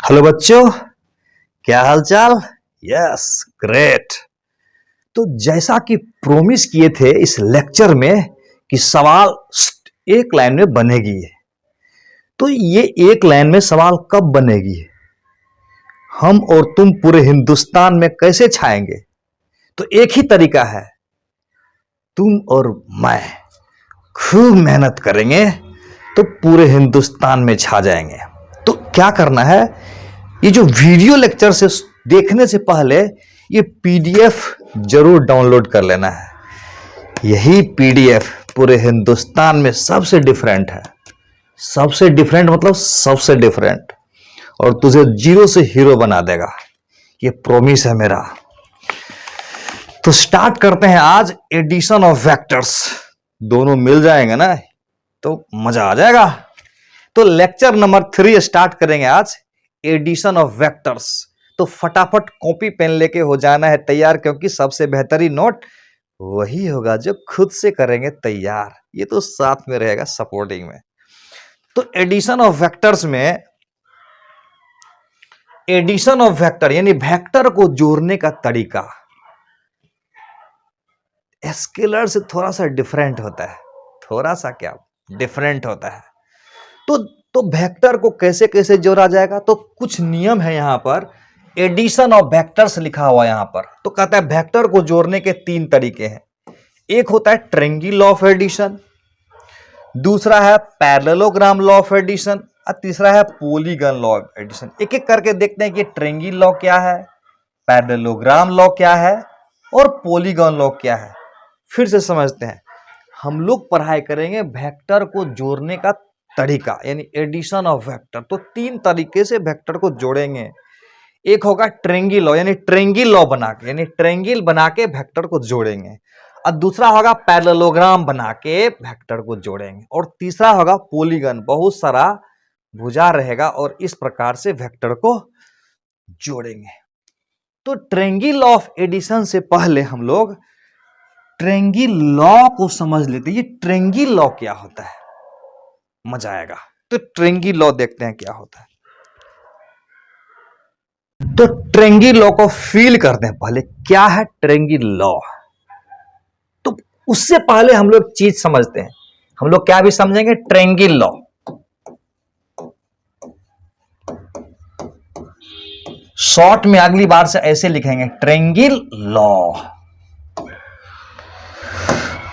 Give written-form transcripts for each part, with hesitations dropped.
Hello बच्चों, क्या हालचाल। Yes, great. तो जैसा कि प्रोमिस किए थे इस लेक्चर में कि सवाल एक लाइन में बनेगी, तो ये एक लाइन में सवाल कब बनेगी? हम और तुम पूरे हिंदुस्तान में कैसे छाएंगे? तो एक ही तरीका है, तुम और मैं खूब मेहनत करेंगे तो पूरे हिंदुस्तान में छा जाएंगे। तो क्या करना है, ये जो वीडियो लेक्चर से देखने से पहले ये पीडीएफ जरूर डाउनलोड कर लेना है। यही पीडीएफ पूरे हिंदुस्तान में सबसे डिफरेंट है। सबसे डिफरेंट मतलब सबसे डिफरेंट, और तुझे जीरो से हीरो बना देगा, ये प्रॉमिस है मेरा। तो स्टार्ट करते हैं आज एडिशन ऑफ वेक्टर्स। दोनों मिल जाएंगे ना तो मजा आ जाएगा। तो लेक्चर नंबर 3 स्टार्ट करेंगे आज, एडिशन ऑफ वेक्टर्स। तो फटाफट कॉपी पेन लेके हो जाना है तैयार, क्योंकि सबसे बेहतरीन नोट वही होगा जो खुद से करेंगे तैयार। ये तो साथ में रहेगा सपोर्टिंग में। तो एडिशन ऑफ वेक्टर्स में, एडिशन ऑफ वेक्टर यानी वेक्टर को जोड़ने का तरीका स्केलर से थोड़ा सा डिफरेंट होता है। थोड़ा सा क्या, डिफरेंट होता है। तो वेक्टर को कैसे कैसे जोड़ा जाएगा, तो कुछ नियम है यहां पर। एडिशन ऑफ वेक्टर्स लिखा हुआ यहां पर, तो कहता है वेक्टर को जोड़ने के 3 तरीके हैं। एक होता है ट्रायंगल लॉ ऑफ एडिशन, दूसरा है पैरेललोग्राम लॉ ऑफ एडिशन, और तीसरा है पॉलीगन लॉ ऑफ एडिशन। एक एक करके देखते हैं कि ट्रायंगल लॉ क्या है, पैरेललोग्राम लॉ क्या है और पॉलीगन लॉ क्या है। फिर से समझते हैं। हम लोग पढ़ाई करेंगे वेक्टर को जोड़ने का तरीका, यानी एडिशन ऑफ वेक्टर। तो 3 तरीके से वेक्टर को जोड़ेंगे। एक होगा ट्रायंगल लॉ, यानी ट्रायंगल लॉ बना के, यानी ट्रायंगल बना के वेक्टर को जोड़ेंगे। और दूसरा होगा पैरेललोग्राम बना के वेक्टर को जोड़ेंगे। और तीसरा होगा पॉलीगन, बहुत सारा भुजा रहेगा और इस प्रकार से वेक्टर को जोड़ेंगे। तो ट्रायंगल ऑफ एडिशन से पहले हम लोग ट्रायंगल लॉ को समझ लेते हैं। ये ट्रायंगल लॉ क्या होता है, मजा आएगा। तो ट्रायंगल लॉ देखते हैं क्या होता है। तो ट्रायंगल लॉ को फील करते हैं पहले, क्या है ट्रायंगल लॉ। तो उससे पहले हम लोग चीज समझते हैं। हम लोग क्या भी समझेंगे, ट्रायंगल लॉ। शॉर्ट में अगली बार से ऐसे लिखेंगे, ट्रायंगल लॉ।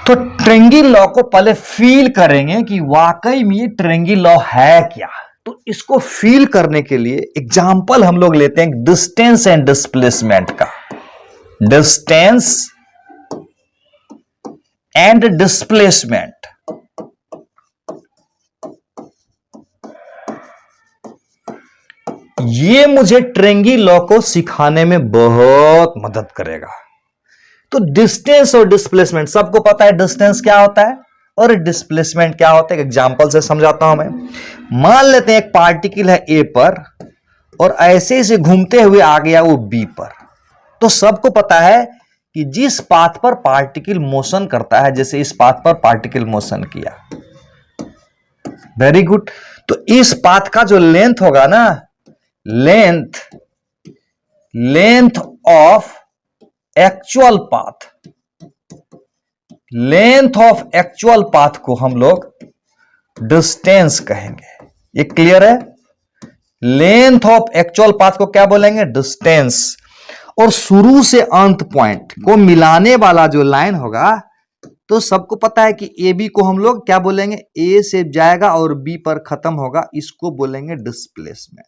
तो ट्रायंगल लॉ को पहले फील करेंगे कि वाकई में ये ट्रायंगल लॉ है क्या। तो इसको फील करने के लिए एग्जांपल हम लोग लेते हैं डिस्टेंस एंड डिस्प्लेसमेंट का। डिस्टेंस एंड डिस्प्लेसमेंट, ये मुझे ट्रायंगल लॉ को सिखाने में बहुत मदद करेगा। तो डिस्टेंस और डिस्प्लेसमेंट सबको पता है, डिस्टेंस क्या होता है और डिस्प्लेसमेंट क्या होता है। एग्जांपल से समझाता हूं मैं। मान लेते हैं एक पार्टिकल है ए पर और ऐसे से घूमते हुए आ गया वो बी पर। तो सबको पता है कि जिस पाथ पर पार्टिकल मोशन करता है, जैसे इस पाथ पर पार्टिकल मोशन किया, वेरी गुड। तो इस पाथ का जो लेंथ होगा ना, length of actual path, length of actual path को हम लोग डिस्टेंस कहेंगे। ये क्लियर है। लेंथ ऑफ एक्चुअल पाथ को क्या बोलेंगे, डिस्टेंस। और शुरू से अंत पॉइंट को मिलाने वाला जो लाइन होगा, तो सबको पता है कि ए बी को हम लोग क्या बोलेंगे, ए से जाएगा और बी पर खत्म होगा, इसको बोलेंगे डिस्प्लेसमेंट।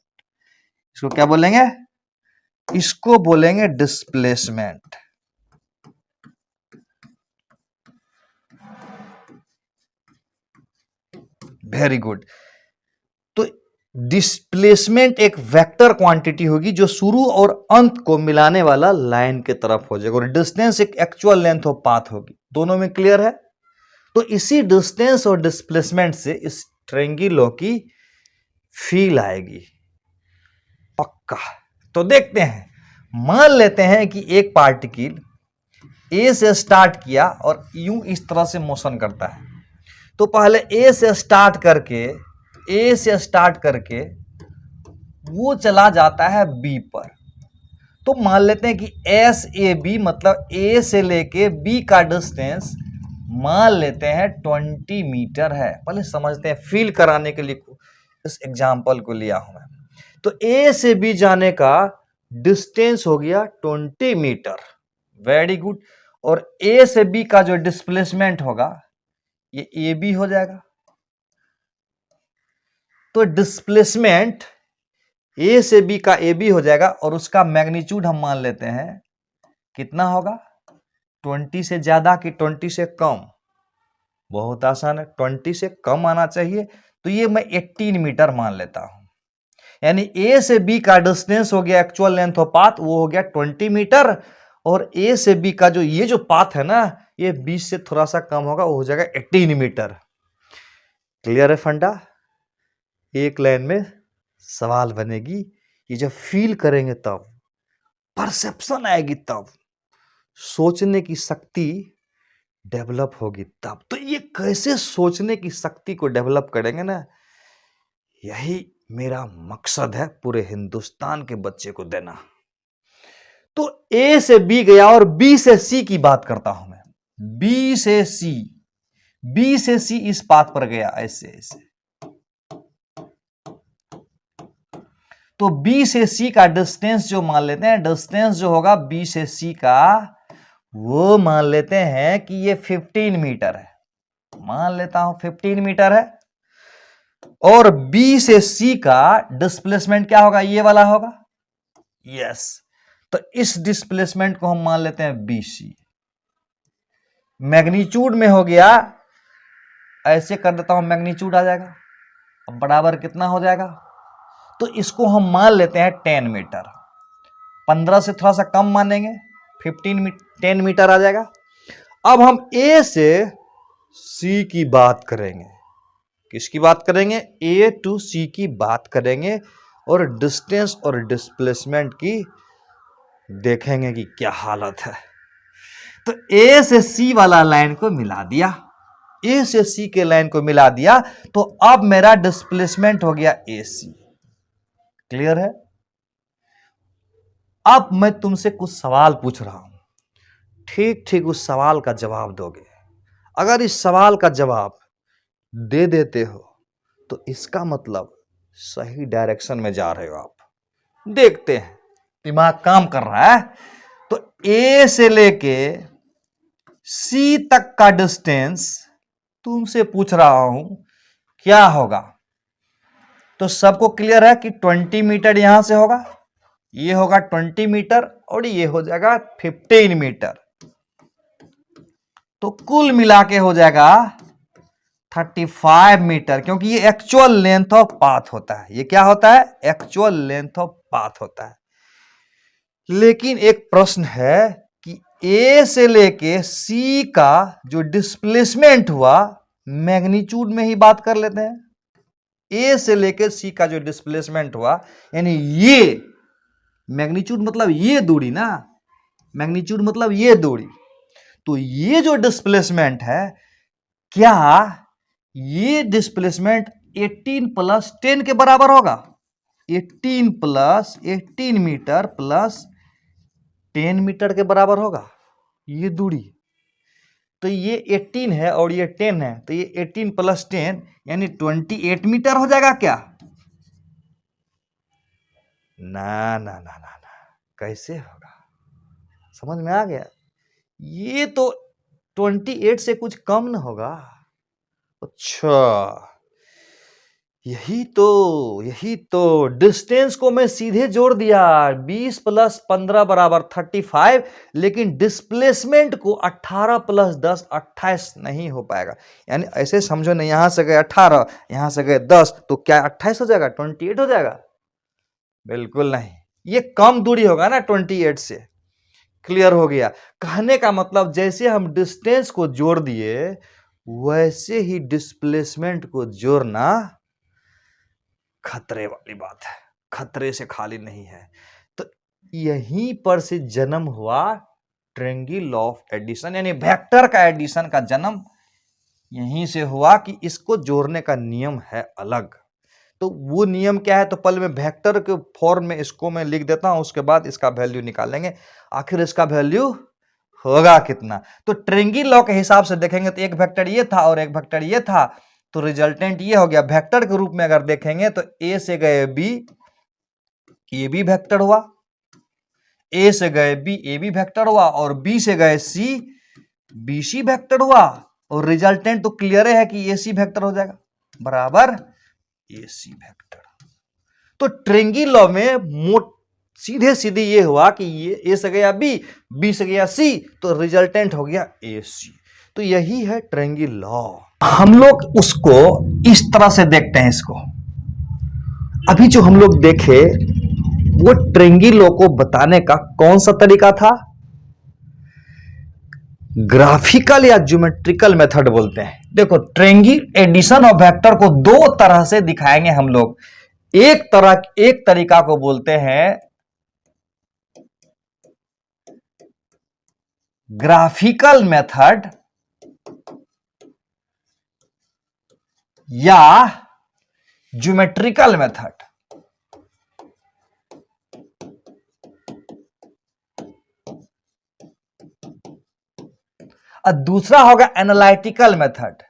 इसको क्या बोलेंगे, इसको बोलेंगे डिस्प्लेसमेंट। Very good. तो डिस्प्लेसमेंट एक वेक्टर क्वांटिटी होगी जो शुरू और अंत को मिलाने वाला लाइन के तरफ हो जाएगा, और डिस्टेंस एक एक्चुअल लेंथ ऑफ पाथ होगी। दोनों में क्लियर है। तो इसी डिस्टेंस और डिस्प्लेसमेंट से इस ट्रायंगल लॉ की फील आएगी पक्का। तो देखते हैं। मान लेते हैं कि एक पार्टिकल ए से स्टार्ट किया और यूं इस तरह से मोशन करता है। तो पहले ए से स्टार्ट करके वो चला जाता है बी पर। तो मान लेते हैं कि एस ए बी मतलब ए से लेके बी का डिस्टेंस मान लेते हैं 20 मीटर है। पहले समझते हैं, फील कराने के लिए इस एग्जाम्पल को लिया हूं मैं। तो ए से बी जाने का डिस्टेंस हो गया 20 मीटर, वेरी गुड। और ए से बी का जो डिस्प्लेसमेंट होगा ये ए बी हो जाएगा। तो डिस्प्लेसमेंट ए से बी का ए बी हो जाएगा और उसका मैग्नीट्यूड हम मान लेते हैं कितना होगा, 20 से ज्यादा कि 20 से कम। बहुत आसान है, 20 से कम आना चाहिए। तो ये मैं 18 मीटर मान लेता हूं। यानी ए से बी का डिस्टेंस हो गया, एक्चुअल लेंथ ऑफ पाथ वो हो गया 20 मीटर। और ए से बी का जो पाथ है ना, ये 20 से थोड़ा सा कम होगा, वो हो जाएगा 18 मीटर। क्लियर है फंडा? एक लाइन में सवाल बनेगी, ये जब फील करेंगे तब, परसेप्शन आएगी तब, सोचने की शक्ति डेवलप होगी तब। तो ये कैसे सोचने की शक्ति को डेवलप करेंगे ना, यही मेरा मकसद है पूरे हिंदुस्तान के बच्चे को देना। तो ए से बी गया और बी से सी की बात करता हूं मैं। बी से सी इस पाथ पर गया ऐसे ऐसे। तो बी से सी का डिस्टेंस जो मान लेते हैं, डिस्टेंस जो होगा बी से सी का, वो मान लेते हैं कि ये 15 मीटर है। मान लेता हूं 15 मीटर है। और बी से सी का डिस्प्लेसमेंट क्या होगा, ये वाला होगा। यस, तो इस डिस्प्लेसमेंट को हम मान लेते हैं BC। मैग्नीट्यूड में हो गया, ऐसे कर देता हूं, मैग्नीट्यूड आ जाएगा। अब बराबर कितना हो जाएगा, तो इसको हम मान लेते हैं 10 मीटर। 15 से थोड़ा सा कम मानेंगे, 10 मीटर आ जाएगा। अब हम A से C की बात करेंगे। किसकी बात करेंगे? A to C की बात करेंगे और डिस्टेंस और डिस्प्लेसमेंट की देखेंगे कि क्या हालत है। तो A से C वाला लाइन को मिला दिया, A से C के लाइन को मिला दिया, तो अब मेरा डिस्प्लेसमेंट हो गया AC। क्लियर है? अब मैं तुमसे कुछ सवाल पूछ रहा हूं, ठीक ठीक उस सवाल का जवाब दोगे। अगर इस सवाल का जवाब दे देते हो तो इसका मतलब सही डायरेक्शन में जा रहे हो आप। देखते हैं, दिमाग काम कर रहा है। तो A से लेके C तक का डिस्टेंस तुमसे पूछ रहा हूं क्या होगा। तो सबको क्लियर है कि 20 मीटर यहां से होगा, ये होगा 20 मीटर और ये हो जाएगा 15 मीटर। तो कुल मिला के हो जाएगा 35 मीटर, क्योंकि ये एक्चुअल लेंथ ऑफ पाथ होता है। ये क्या होता है? एक्चुअल लेंथ ऑफ पाथ होता है। लेकिन एक प्रश्न है कि A से लेके C का जो डिस्प्लेसमेंट हुआ, मैग्नीट्यूड में ही बात कर लेते हैं। A से लेके C का जो डिस्प्लेसमेंट हुआ, यानी ये मैग्नीट्यूड मतलब ये दूरी ना, मैग्नीट्यूड मतलब ये दूरी। तो ये जो डिस्प्लेसमेंट है, क्या ये डिस्प्लेसमेंट 18 प्लस 10 के बराबर होगा? 18 प्लस 18 मीटर प्लस 10 मीटर के बराबर होगा ये दूरी। तो ये 18 है और ये 10 है, तो ये 18 प्लस 10 यानी 28 मीटर हो जाएगा क्या? ना ना ना ना ना, कैसे होगा? समझ में आ गया? ये तो 28 से कुछ कम ना होगा। अच्छा, यही तो डिस्टेंस को मैं सीधे जोड़ दिया, 20 प्लस 15 बराबर 35, लेकिन डिस्प्लेसमेंट को 18 प्लस 10 28 नहीं हो पाएगा। यानी ऐसे समझो ना, यहां से गए 18, यहां से गए 10, तो क्या 28 हो जाएगा? 28 हो जाएगा? बिल्कुल नहीं, ये कम दूरी होगा ना 28 से। क्लियर हो गया? कहने का मतलब जैसे हम डिस्टेंस को जोड़ दिए, वैसे ही डिस्प्लेसमेंट को जोड़ना खतरे वाली बात है, खतरे से खाली नहीं है। तो यहीं पर से जन्म हुआ ट्रायंगल लॉ ऑफ एडिशन, यानी वेक्टर का एडिशन का जन्म यहीं से हुआ कि इसको जोड़ने का नियम है अलग। तो वो नियम क्या है, तो पहले मैं वेक्टर के फॉर्म में इसको मैं लिख देता हूं, उसके बाद इसका वैल्यू निकालेंगे। आखिर इसका वैल्यू होगा कितना। तो ट्रेंगी लॉ के हिसाब से देखेंगे तो एक वेक्टर ये था और एक वेक्टर ये था, तो रिजल्टेंट ये हो गया। वेक्टर के रूप में अगर देखेंगे तो ए से गए बी, ये भी वेक्टर हुआ, ए से गए बी, ए भी वेक्टर हुआ, और बी से गए सी, बी सी वेक्टर हुआ। और रिजल्टेंट तो क्लियर है कि ए सी वेक्टर हो जाएगा, बराबर ए सी वेक्टर। तो ट्रेंगी लॉ में सीधे सीधे ये हुआ कि ये ए से गया बी, बी से गया सी, तो रिजल्टेंट हो गया ए सी। तो यही है ट्रेंगी लॉ। हम लोग उसको इस तरह से देखते हैं इसको। अभी जो हम लोग देखे वो ट्रेंगी लॉ को बताने का कौन सा तरीका था, ग्राफिकल या ज्योमेट्रिकल मेथड बोलते हैं। देखो ट्रेंगी एडिशन ऑफ वेक्टर को दो तरह से दिखाएंगे हम लोग। एक तरीका को बोलते हैं ग्राफिकल मेथड या ज्योमेट्रिकल मेथड। और दूसरा होगा एनालिटिकल मेथड।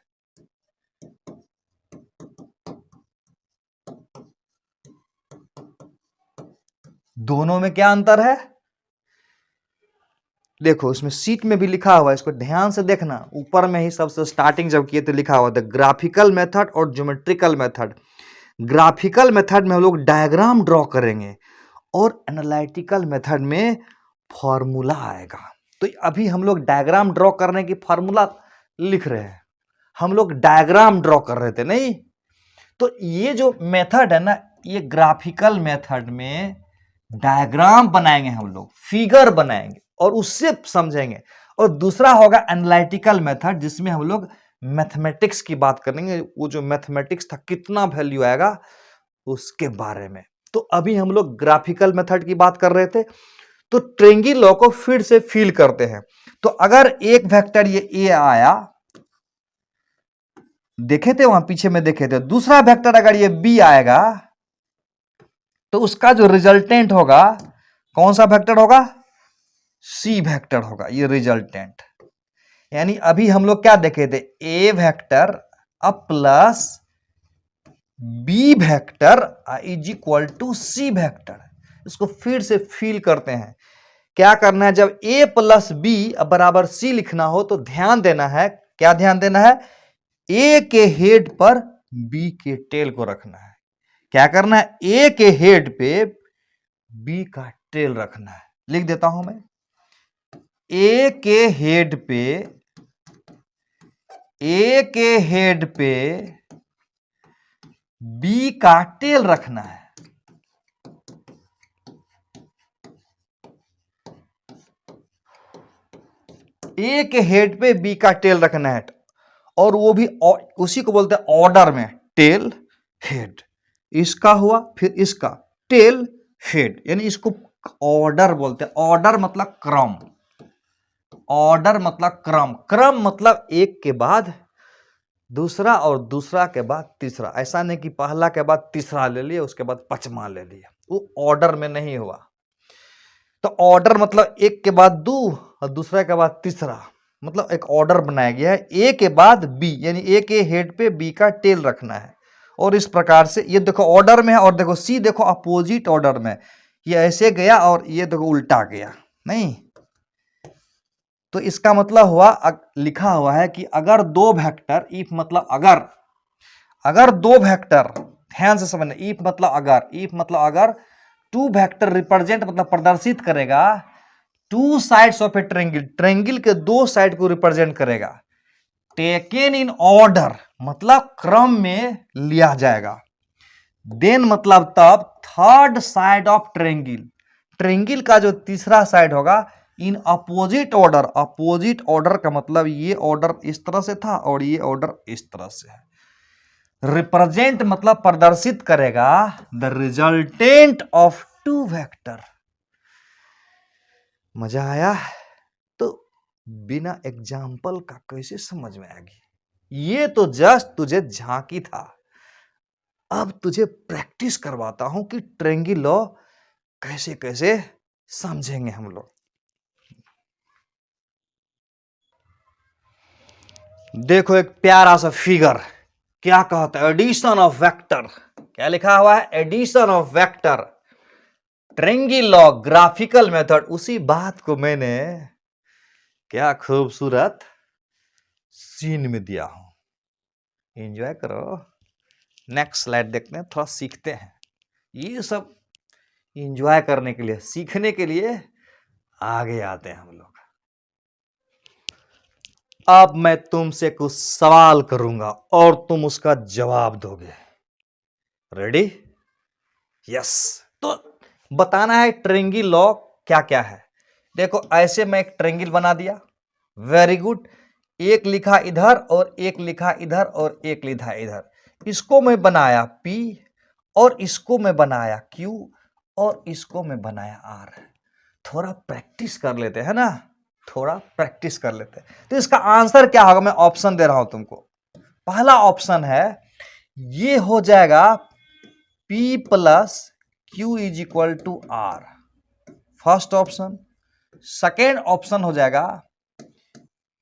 दोनों में क्या अंतर है, देखो इसमें सीट में भी लिखा हुआ है, इसको ध्यान से देखना। ऊपर में ही सबसे स्टार्टिंग जब किए तो लिखा हुआ था ग्राफिकल मेथड और ज्योमेट्रिकल मेथड। ग्राफिकल मेथड में हम लोग डायग्राम ड्रॉ करेंगे और एनालिटिकल मेथड में फॉर्मूला आएगा। तो अभी हम लोग डायग्राम ड्रॉ करने की फॉर्मूला लिख रहे हैं, हम लोग डायग्राम ड्रॉ कर रहे थे नहीं। तो ये जो मेथड है ना, ये ग्राफिकल मेथड में डायग्राम बनाएंगे हम लोग, फिगर बनाएंगे और उससे समझेंगे। और दूसरा होगा एनालिटिकल मेथड, जिसमें हम लोग मैथमेटिक्स की बात करेंगे। वो जो मैथमेटिक्स था, कितना वैल्यू आएगा उसके बारे में। तो अभी हम लोग ग्राफिकल मेथड की बात कर रहे थे। तो ट्रेंगी लॉ को फिर से फील करते हैं। तो अगर एक वेक्टर ये ए आया, देखे थे वहां पीछे में देखे थे, दूसरा वेक्टर अगर ये बी आएगा तो उसका जो रिजल्टेंट होगा कौन सा वेक्टर होगा, सी वेक्टर होगा, ये रिजल्टेंट। यानी अभी हम लोग क्या देखे थे, ए वेक्टर अब plus B vector is equal to C vector. इसको फिर से फील करते हैं। क्या करना है, जब ए प्लस बी बराबर सी लिखना हो तो ध्यान देना है, क्या ध्यान देना है, ए के हेड पर बी के टेल को रखना है। क्या करना है, ए के हेड पे बी का टेल रखना है। लिख देता हूं मैं, ए के हेड पे बी का टेल रखना है। ए के हेड पे बी का टेल रखना है, और वो भी उसी को बोलते हैं ऑर्डर में, टेल हेड। इसका हुआ, फिर इसका टेल हेड, यानी इसको ऑर्डर बोलते हैं। ऑर्डर मतलब क्रम, ऑर्डर मतलब क्रम, क्रम मतलब एक के बाद दूसरा और दूसरा के बाद तीसरा। ऐसा नहीं कि पहला के बाद तीसरा ले लिया उसके बाद पांचवा ले लिया, वो ऑर्डर में नहीं हुआ। तो ऑर्डर मतलब एक के बाद दो और दूसरा के बाद तीसरा, मतलब एक ऑर्डर बनाया गया है। ए के बाद बी, यानी ए के हेड पे बी का टेल रखना है। और इस प्रकार से ये देखो ऑर्डर में है, और देखो सी देखो अपोजिट ऑर्डर में, ये ऐसे गया और ये देखो उल्टा गया नहीं। तो इसका मतलब हुआ, लिखा हुआ है कि अगर दो वेक्टर, इफ मतलब अगर दो वेक्टर, ध्यान से समझना, इफ मतलब अगर टू वेक्टर रिप्रेजेंट मतलब प्रदर्शित करेगा two sides of a triangle, triangle के दो साइड को रिप्रेजेंट करेगा। टेकन इन ऑर्डर मतलब क्रम में लिया जाएगा। देन मतलब तब third side of triangle, triangle का जो तीसरा साइड होगा in opposite order. Opposite order का मतलब ये ऑर्डर इस तरह से था और ये ऑर्डर इस तरह से है। रिप्रेजेंट मतलब प्रदर्शित करेगा the resultant of two vector. मजा आया? तो बिना एग्जाम्पल का कैसे समझ में आएगी? ये तो जस्ट तुझे झांकी था। अब तुझे प्रैक्टिस करवाता हूं कि ट्रेंगी लॉ कैसे कैसे समझेंगे हम लोग। देखो एक प्यारा सा फिगर, क्या कहता है, एडिशन ऑफ वेक्टर। क्या लिखा हुआ है, addition of vector, triangle law, graphical method. उसी बात को मैंने क्या खूबसूरत सीन में दिया हूं, एंजॉय करो। नेक्स्ट स्लाइड देखते हैं, थोड़ा सीखते हैं। ये सब एंजॉय करने के लिए, सीखने के लिए आगे आते हैं हम लोग। अब मैं तुमसे कुछ सवाल करूंगा और तुम उसका जवाब दोगे। रेडी? यस। तो बताना है ट्रेंगल लॉ क्या क्या है। देखो ऐसे मैं एक ट्रेंगल बना दिया, वेरी गुड। एक लिखा इधर और एक लिखा इधर और एक लिखा इधर। इसको मैं बनाया P और इसको मैं बनाया Q और इसको मैं बनाया R। थोड़ा प्रैक्टिस कर लेते हैं ना, थोड़ा प्रैक्टिस कर लेते हैं। तो इसका आंसर क्या होगा, मैं ऑप्शन दे रहा हूं तुमको। पहला ऑप्शन है, ये हो जाएगा P plus Q is equal to R, first option. Second option हो जाएगा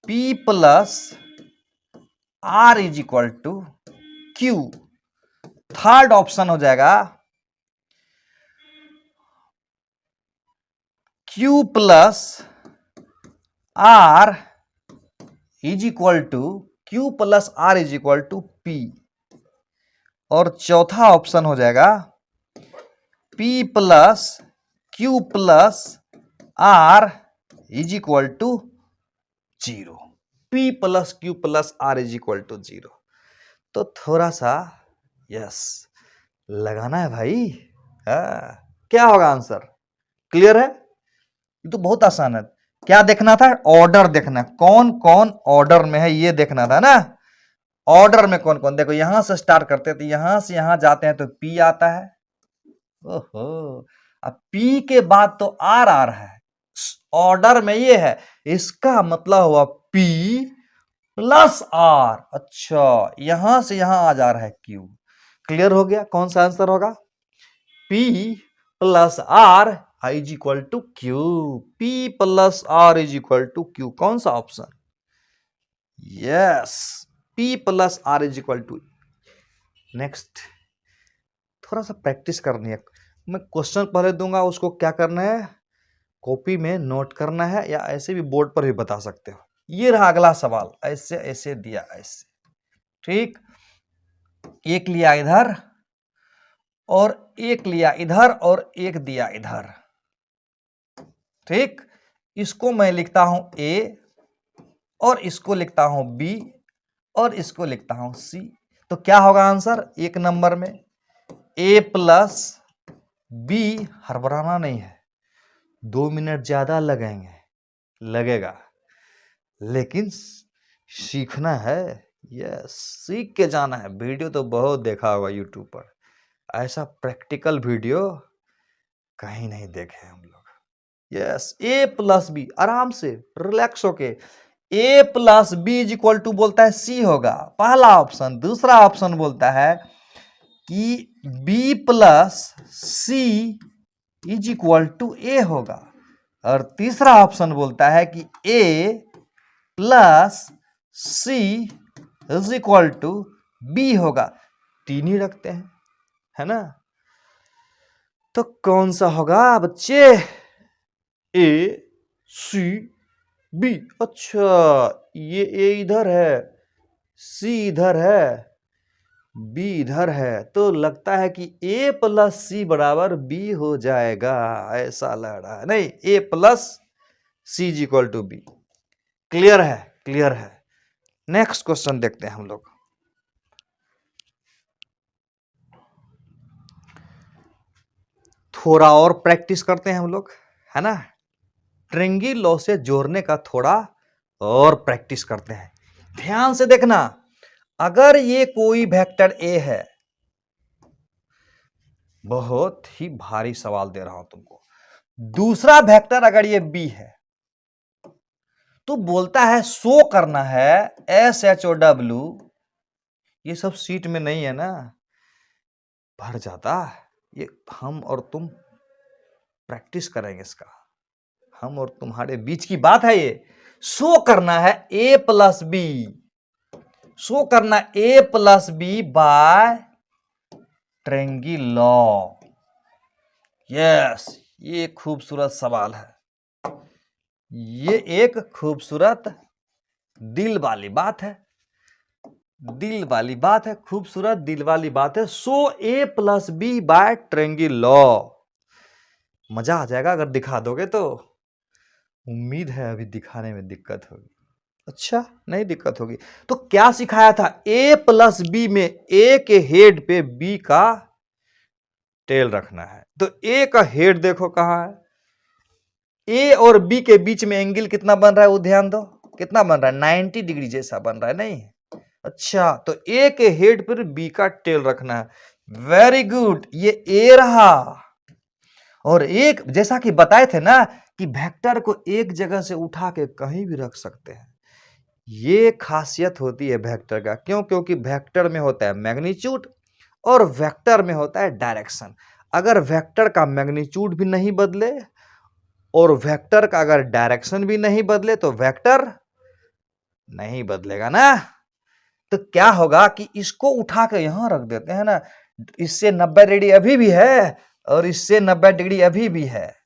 P plus R is equal to Q। Third option हो जाएगा Q plus R is equal to Q plus R is equal to P। और चौथा option हो जाएगा P plus Q plus R is equal to 0। P plus Q plus R is equal to 0। तो थोड़ा सा yes लगाना है भाई। क्या होगा आंसर, क्लियर है? ये तो बहुत आसान है। क्या देखना था, ऑर्डर देखना, कौन कौन ऑर्डर में है ये देखना था ना। ऑर्डर में कौन कौन, देखो यहां से स्टार्ट करते हैं तो यहां से यहां जाते हैं तो P आता है। ओहो, अब P के बाद तो R आ रहा है, ऑर्डर में ये है, इसका मतलब हुआ P प्लस R। अच्छा, यहां से यहां आ जा रहा है Q। क्लियर हो गया कौन सा आंसर होगा, P plus R is equal to Q। P plus R is equal to Q, कौन सा option, yes, P plus R is equal to. Next थोड़ा सा प्रैक्टिस करनी है। मैं क्वेश्चन पहले दूंगा, उसको क्या करना है, कॉपी में नोट करना है या ऐसे भी बोर्ड पर भी बता सकते हो। ये रहा अगला सवाल, ऐसे ऐसे दिया, ऐसे, ठीक। एक लिया इधर और एक लिया इधर और एक दिया इधर, ठीक। इसको मैं लिखता हूं A और इसको लिखता हूं B और इसको लिखता हूं C। तो क्या होगा आंसर, एक नंबर में A प्लस B, हड़बड़ाना नहीं है, 2 मिनट ज्यादा लगेंगे, लगेगा, लेकिन सीखना है। यस, सीख के जाना है। वीडियो तो बहुत देखा होगा यूट्यूब पर, ऐसा प्रैक्टिकल वीडियो कहीं नहीं देखे हम लोग। यस, A प्लस बी, आराम से रिलैक्स होके, A plus B is equal to बोलता है C होगा, पहला ऑप्शन। दूसरा ऑप्शन बोलता है कि B plus C is equal to A होगा। और तीसरा ऑप्शन बोलता है कि A plus C is equal to B होगा। तीन ही रखते हैं, है ना। तो कौन सा होगा बच्चे, A C B। अच्छा, ये A इधर है, C इधर है, B इधर है, तो लगता है कि A प्लस C बराबर B हो जाएगा, ऐसा लग रहा है। नहीं, A plus C is equal to B। Clear है, क्लियर है। नेक्स्ट क्वेश्चन देखते हैं हम लोग। थोड़ा और प्रैक्टिस करते हैं हम लोग, है ना। ट्रेंगी लॉ से जोड़ने का थोड़ा और प्रैक्टिस करते हैं। ध्यान से देखना, अगर ये कोई वेक्टर A है, बहुत ही भारी सवाल दे रहा हूं तुमको। दूसरा वेक्टर अगर ये B है, तो बोलता है शो करना है SHOW, ये सब सीट में नहीं है ना, भर जाता। ये हम और तुम प्रैक्टिस करेंगे इसका, हम और तुम्हारे बीच की बात है ये। शो करना है a प्लस बी, शो करना a plus B by triangle law. Yes, ये खूबसूरत सवाल है, ये एक खूबसूरत दिल वाली बात है, दिल वाली बात है, खूबसूरत दिल वाली बात है। सो a प्लस बी बाय ट्रेंगिलॉ। मजा आ जाएगा अगर दिखा दोगे तो। उम्मीद है अभी दिखाने में दिक्कत होगी। अच्छा, नहीं दिक्कत होगी। तो क्या सिखाया था? a प्लस बी में a के हेड पे b का टेल रखना है। तो a का हेड देखो कहां है, a और b के बीच में एंगल कितना बन रहा है वो ध्यान दो, कितना बन रहा है? 90 डिग्री जैसा बन रहा है, नहीं? अच्छा, तो a के हेड पर b का टेल रखना है। वेरी गुड, ये a रहा। और एक, जैसा कि बताए थे ना कि वेक्टर को एक जगह से उठा के कहीं भी रख सकते हैं। ये खासियत होती है वेक्टर का। क्यों? क्योंकि वेक्टर में होता है मैग्नीट्यूड और वेक्टर में होता है डायरेक्शन। अगर वेक्टर का मैग्नीट्यूड भी नहीं बदले और वेक्टर का अगर डायरेक्शन भी नहीं बदले तो वेक्टर नहीं बदलेगा ना। तो क्या होगा कि इसको उठा के यहां रख देते हैं ना, इससे 90 डिग्री अभी भी है और इससे 90 डिग्री अभी भी है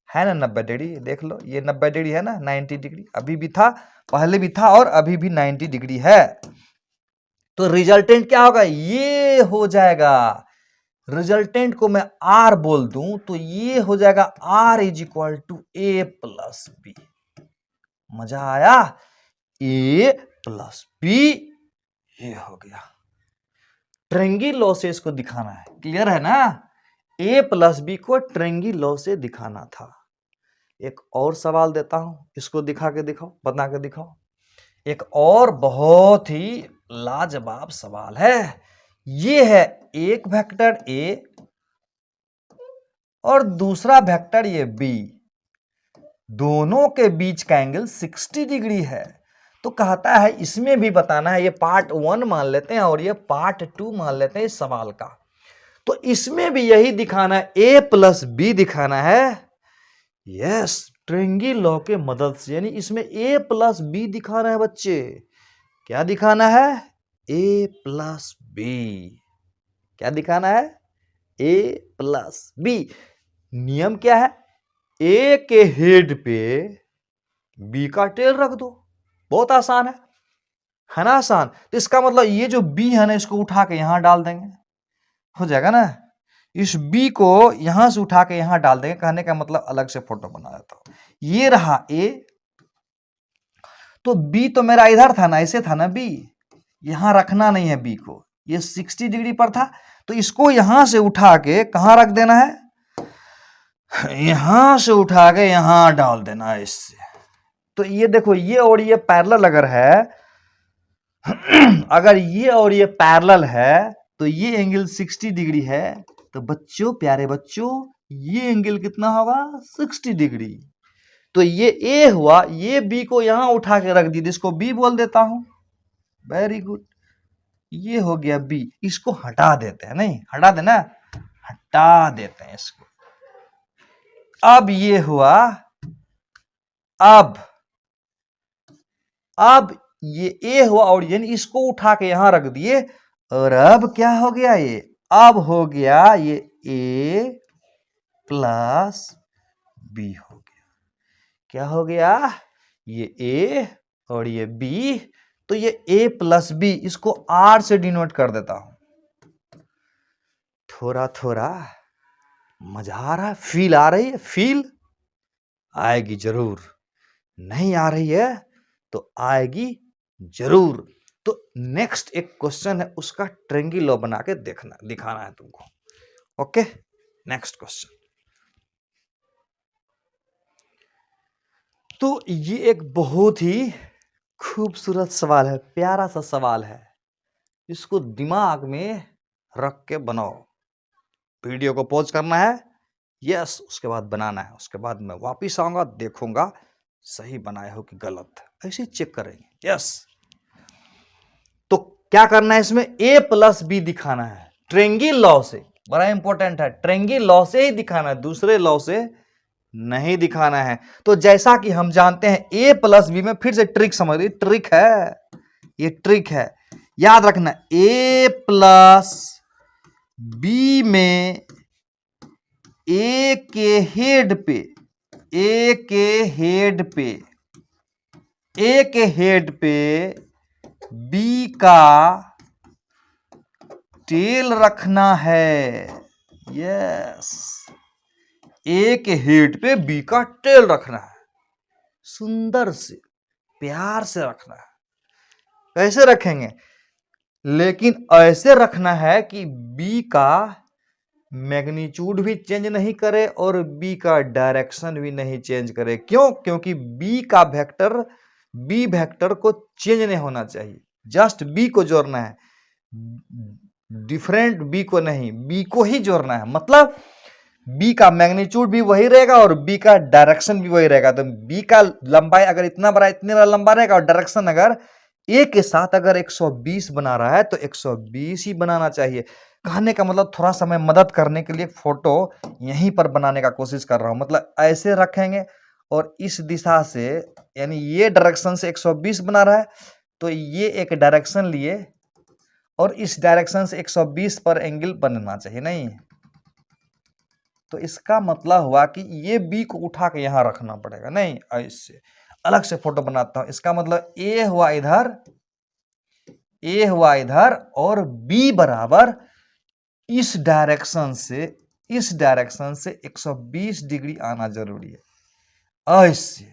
ना? 90 डिग्री देख लो, ये 90 डिग्री है ना, 90 डिग्री अभी भी था, पहले भी था और अभी भी 90 डिग्री है। तो रिजल्टेंट क्या होगा? ये हो जाएगा। रिजल्टेंट को मैं आर बोल दूं तो ये हो जाएगा R is equal to A plus B. मजा आया? ए प्लस बी, ये हो गया। ट्रेंगिलॉ से इसको दिखाना है, क्लियर है ना? ए प्लस बी को ट्रेंगिलॉ से दिखाना था। एक और सवाल देता हूं, इसको दिखा के दिखाओ, बता के दिखाओ। एक और बहुत ही लाजवाब सवाल है। ये है एक वेक्टर ए और दूसरा वेक्टर ये बी, दोनों के बीच का एंगल 60 डिग्री है। तो कहता है इसमें भी बताना है, ये पार्ट 1 मान लेते हैं और ये पार्ट 2 मान लेते हैं इस सवाल का। तो इसमें भी यही दिखाना है, ए प्लस बी दिखाना है। यस, ट्रेंगिलॉ के मदद से, यानी इसमें ए प्लस बी दिखाना है बच्चे। क्या दिखाना है? A plus B. क्या दिखाना है? A plus B. नियम क्या है? ए के हेड पे बी का टेल रख दो, बहुत आसान है ना? आसान। तो इसका मतलब ये जो बी है ना, इसको उठा के यहां डाल देंगे, हो जाएगा ना? इस बी को यहां से उठा के यहां डाल देंगे, कहने का मतलब अलग से फोटो बना देता हूं। ये रहा ए, तो बी तो मेरा इधर था ना, ऐसे था ना बी, यहां रखना नहीं है बी को, ये 60 डिग्री पर था, तो इसको यहां से उठा के कहां रख देना है? यहां से उठा के यहां डाल देना है इससे। तो ये देखो, ये और ये पैरेलल अगर है अगर ये और ये पैरेलल है तो ये एंगल 60 डिग्री है। तो बच्चों, प्यारे बच्चों, ये एंगल कितना होगा? 60 डिग्री। तो ये ए हुआ, ये बी को यहां उठा के रख दी, इसको बी बोल देता हूं। वेरी गुड, ये हो गया बी। इसको हटा देते हैं, नहीं हटा देना, हटा देते हैं इसको। अब ये हुआ, अब ये ए हुआ और यानी इसको उठा के यहां रख दिए, और अब क्या हो गया? ये अब हो गया ये ए प्लस बी हो गया। क्या हो गया? ये ए और ये बी, तो ये ए प्लस बी, इसको आर से डिनोट कर देता हूं। थोड़ा थोड़ा मजा आ रहा है? फील आ रही है? फील आएगी जरूर, नहीं आ रही है तो आएगी जरूर। तो नेक्स्ट एक क्वेश्चन है, उसका ट्रेंगिलॉ बना के देखना, दिखाना है तुमको। Okay, next question. तो ये एक बहुत ही खूबसूरत सवाल है, प्यारा सा सवाल है, इसको दिमाग में रख के बनाओ। वीडियो को पॉज करना है, यस, उसके बाद बनाना है, उसके बाद मैं वापिस आऊंगा, देखूंगा सही बनाए हो कि गलत, ऐसे चेक करेंगे। यस, तो क्या करना है इसमें? ए प्लस बी दिखाना है। ट्रेंगी लॉ से, बड़ा इंपॉर्टेंट है, ट्रेंगी लॉ से ही दिखाना है, दूसरे लॉ से नहीं दिखाना है। तो जैसा कि हम जानते हैं ए प्लस बी में, फिर से ट्रिक समझ रही, ट्रिक है, ये ट्रिक है, याद रखना, ए प्लस बी में ए के हेड पे, ए के हेड पे, ए के हेड पे बी का टेल रखना है। यस, ए के हेड पे बी का टेल रखना है, सुंदर से प्यार से रखना है। कैसे रखेंगे? लेकिन ऐसे रखना है कि बी का मैग्नीट्यूड भी चेंज नहीं करे और बी का डायरेक्शन भी नहीं चेंज करे। क्यों? क्योंकि बी का वेक्टर, बी वेक्टर को चेंज नहीं होना चाहिए, जस्ट बी को जोड़ना है, डिफरेंट बी को नहीं, बी को ही जोड़ना है। मतलब बी का मैग्नीट्यूड भी वही रहेगा और बी का डायरेक्शन भी वही रहेगा। तो बी का लंबाई अगर इतना बड़ा, इतने बड़ा लंबा रहेगा और डायरेक्शन अगर ए के साथ अगर 120 बना रहा है तो 120 ही बनाना चाहिए। कहने का मतलब थोड़ा सा मैं मदद करने के लिए फोटो यहीं पर बनाने का कोशिश कर रहा हूं। मतलब ऐसे रखेंगे और इस दिशा से, यानी ये डायरेक्शन से 120 बना रहा है तो ये एक डायरेक्शन लिए और इस डायरेक्शन से 120 पर एंगल बनना चाहिए, नहीं? तो इसका मतलब हुआ कि ये बी को उठा के यहां रखना पड़ेगा, नहीं? ऐसे अलग से फोटो बनाता हूं। इसका मतलब ए हुआ इधर, ए हुआ इधर और बी बराबर इस डायरेक्शन से, इस डायरेक्शन से 120 डिग्री आना जरूरी है। ऐसे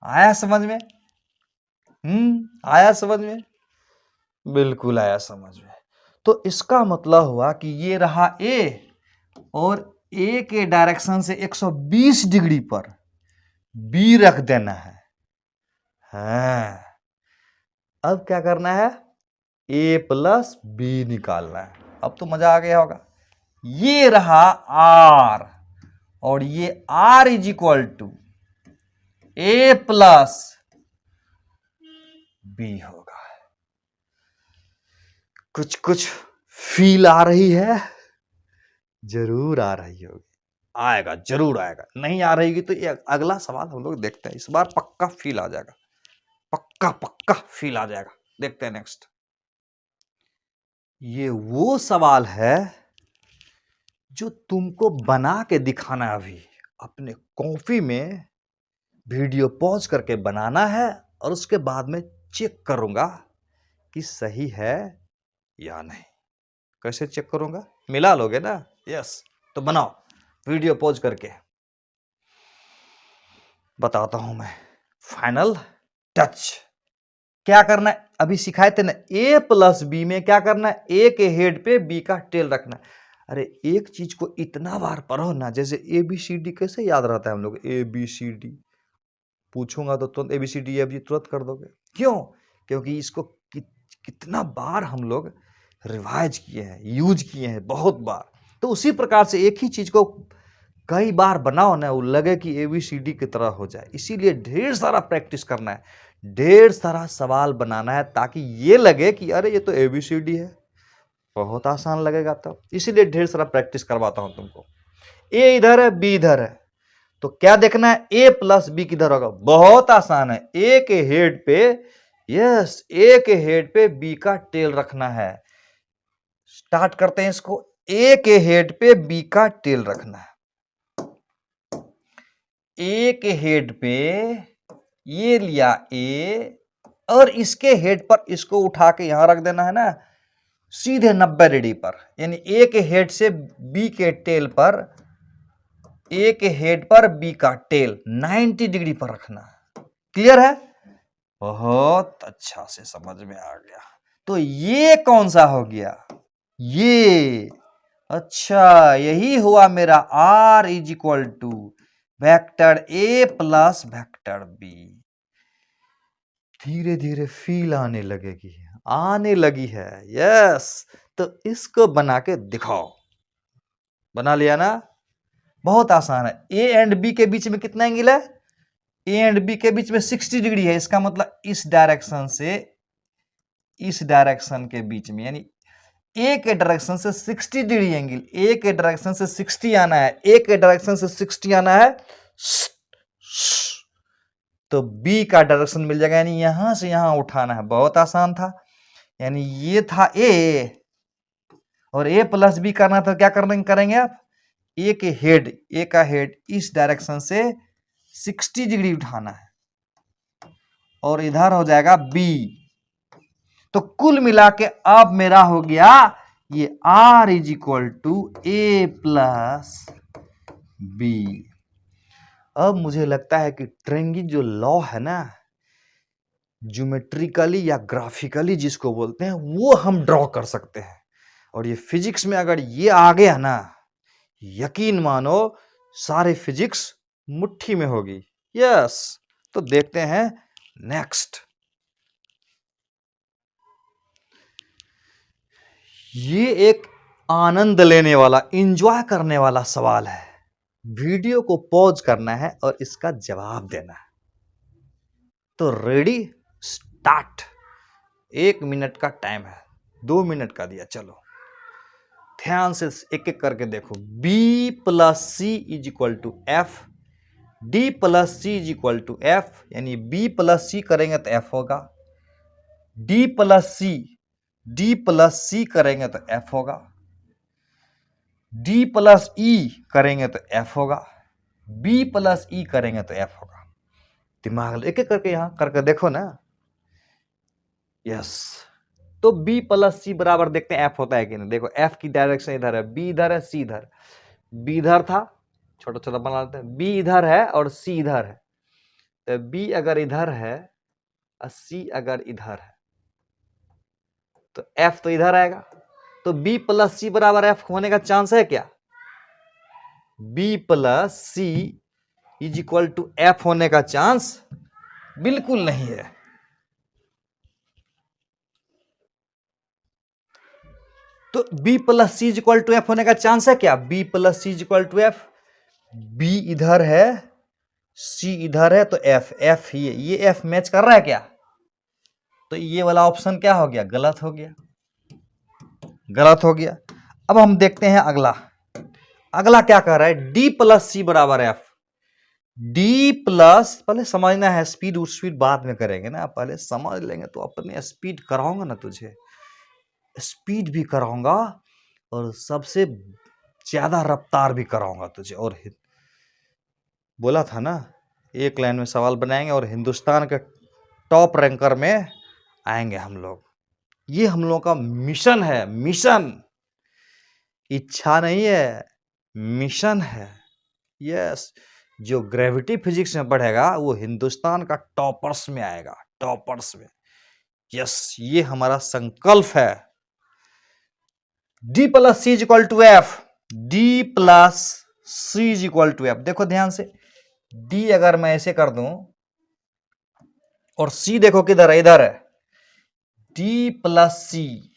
आया समझ में? आया समझ में? बिल्कुल आया समझ में। तो इसका मतलब हुआ कि ये रहा ए और ए के डायरेक्शन से 120 डिग्री पर बी रख देना है। हाँ, अब क्या करना है? ए प्लस बी निकालना है। अब तो मजा आ गया होगा। ये रहा आर और ये are is equal to A plus B होगा। कुछ कुछ फील आ रही है? जरूर आ रही होगी, आएगा, जरूर आएगा। नहीं आ रहेगी तो ये अगला सवाल हम लोग देखते हैं, इस बार पक्का फील आ जाएगा, पक्का पक्का फील आ जाएगा। देखते हैं नेक्स्ट। ये वो सवाल है जो तुमको बना के दिखाना है। अभी अपने कॉपी में वीडियो पॉज करके बनाना है और उसके बाद में चेक करूंगा कि सही है या नहीं। कैसे चेक करूंगा? मिला लोगे ना? यस, तो बनाओ वीडियो पॉज करके। बताता हूं मैं। फाइनल टच क्या करना है? अभी सिखाए थे ना, ए प्लस बी में क्या करना है? ए के हेड पे बी का टेल रखना है। अरे एक चीज को इतना बार पढ़ो ना, जैसे ए बी सी डी कैसे याद रहता है हम लोग? ए बी सी डी पूछूंगा तो तुरंत ए बी सी डी अभी तुरंत कर दोगे। क्यों? क्योंकि इसको कितना बार हम लोग रिवाइज किए हैं, यूज किए हैं, बहुत बार। तो उसी प्रकार से एक ही चीज को कई बार बनाओ ना, वो लगे कि ABCD की तरह हो जाए। इसीलिए ढेर सारा प्रैक्टिस करना है, ढेर सारा सवाल बनाना है, ताकि ये लगे कि अरे ये तो ABCD है, बहुत आसान लगेगा तब। इसीलिए ढेर सारा प्रैक्टिस करवाता हूं तुमको। ए इधर है, बी इधर है, तो क्या देखना है? ए प्लस बी किधर होगा? बहुत आसान है, ए के हेड पे, यस, ए के हेड पे बी का टेल रखना है। स्टार्ट करते हैं इसको। ए के हेड पे बी का टेल रखना है। ए के हेड पे ये लिया ए और इसके हेड पर इसको उठा के यहां रख देना है ना, सीधे 90 डिग्री पर। यानी ए के हेड से बी के टेल पर, ए के हेड पर बी का टेल 90 डिग्री पर रखना है। क्लियर है? बहुत अच्छा से समझ में आ गया। तो ये कौन सा हो गया? ये, अच्छा यही हुआ मेरा R is equal to vector A plus vector B. धीरे धीरे फील आने लगेगी, आने लगी है। यस, तो इसको बना के दिखाओ। बना लिया ना? बहुत आसान है। ए एंड बी के बीच में कितना एंगल है? ए एंड बी के बीच में 60 डिग्री है। इसका मतलब इस डायरेक्शन से इस डायरेक्शन के बीच में, यानी ए के डायरेक्शन से 60 डिग्री एंगल, ए के डायरेक्शन से 60 आना है, ए के डायरेक्शन से 60 आना है, तो बी का डायरेक्शन मिल जाएगा, यानी यहां से यहां उठाना है। बहुत आसान था, यानी ये था ए और ए प्लस बी करना तो क्या करेंगे आप, ए के हेड, ए का हेड इस डायरेक्शन से 60 डिग्री उठाना है और इधर हो जाएगा बी। तो कुल मिला के अब मेरा हो गया ये R is equal to A plus B. अब मुझे लगता है कि ट्रेंगी जो लॉ है ना, ज्योमेट्रिकली या ग्राफिकली जिसको बोलते हैं, वो हम ड्रॉ कर सकते हैं। और ये फिजिक्स में अगर ये आ गया ना, यकीन मानो सारे फिजिक्स मुट्ठी में होगी। यस, तो देखते हैं नेक्स्ट। ये एक आनंद लेने वाला, एंजॉय करने वाला सवाल है। वीडियो को पॉज करना है और इसका जवाब देना है। तो रेडी, स्टार्ट। 1 मिनट का टाइम है, 2 मिनट का दिया। चलो ध्यान से एक एक करके देखो। b plus C is equal to F, D plus C is equal to F, यानी b प्लस सी करेंगे तो f होगा, d प्लस सी करेंगे तो f होगा, d प्लस ई करेंगे तो f होगा, b प्लस ई करेंगे तो f होगा। दिमाग एक एक करके यहां करके देखो ना। यस, तो b प्लस सी बराबर देखते हैं f होता है कि नहीं। देखो f की डायरेक्शन इधर है, b इधर है, c इधर, b इधर था, छोटा छोटा बना लेते हैं, b इधर है और c इधर है। तो b अगर इधर है और c अगर इधर है तो f तो इधर आएगा। तो b प्लस सी बराबर f होने का चांस है क्या? b plus C is equal to f होने का चांस बिल्कुल नहीं है। तो b plus C is equal to F होने का चांस है क्या? b plus C is equal to F, b इधर है, c इधर है, तो f ये f मैच कर रहा है क्या? तो ये वाला ऑप्शन क्या हो गया? गलत हो गया, गलत हो गया। अब हम देखते हैं अगला। अगला क्या कह रहा है? d प्लस सी बराबर एफ, d प्लस, पहले समझना है, स्पीड बाद में करेंगे ना, पहले समझ लेंगे तो अपने स्पीड कराऊंगा ना तुझे, स्पीड भी कराऊंगा और सबसे ज्यादा रफ्तार भी कराऊंगा तुझे। और बोला था ना, एक लाइन में सवाल बनाएंगे और हिंदुस्तान के टॉप रैंकर में आएंगे हम लोग। ये हम लोग का मिशन है, मिशन, इच्छा नहीं है, मिशन है। यस, जो ग्रेविटी फिजिक्स में पढ़ेगा वो हिंदुस्तान का टॉपर्स में आएगा, टॉपर्स में। यस, ये हमारा संकल्प है। d plus C is equal to F, D plus C is equal to F. देखो ध्यान से, d अगर मैं ऐसे कर दूं और c देखो किधर है, इधर है, d plus C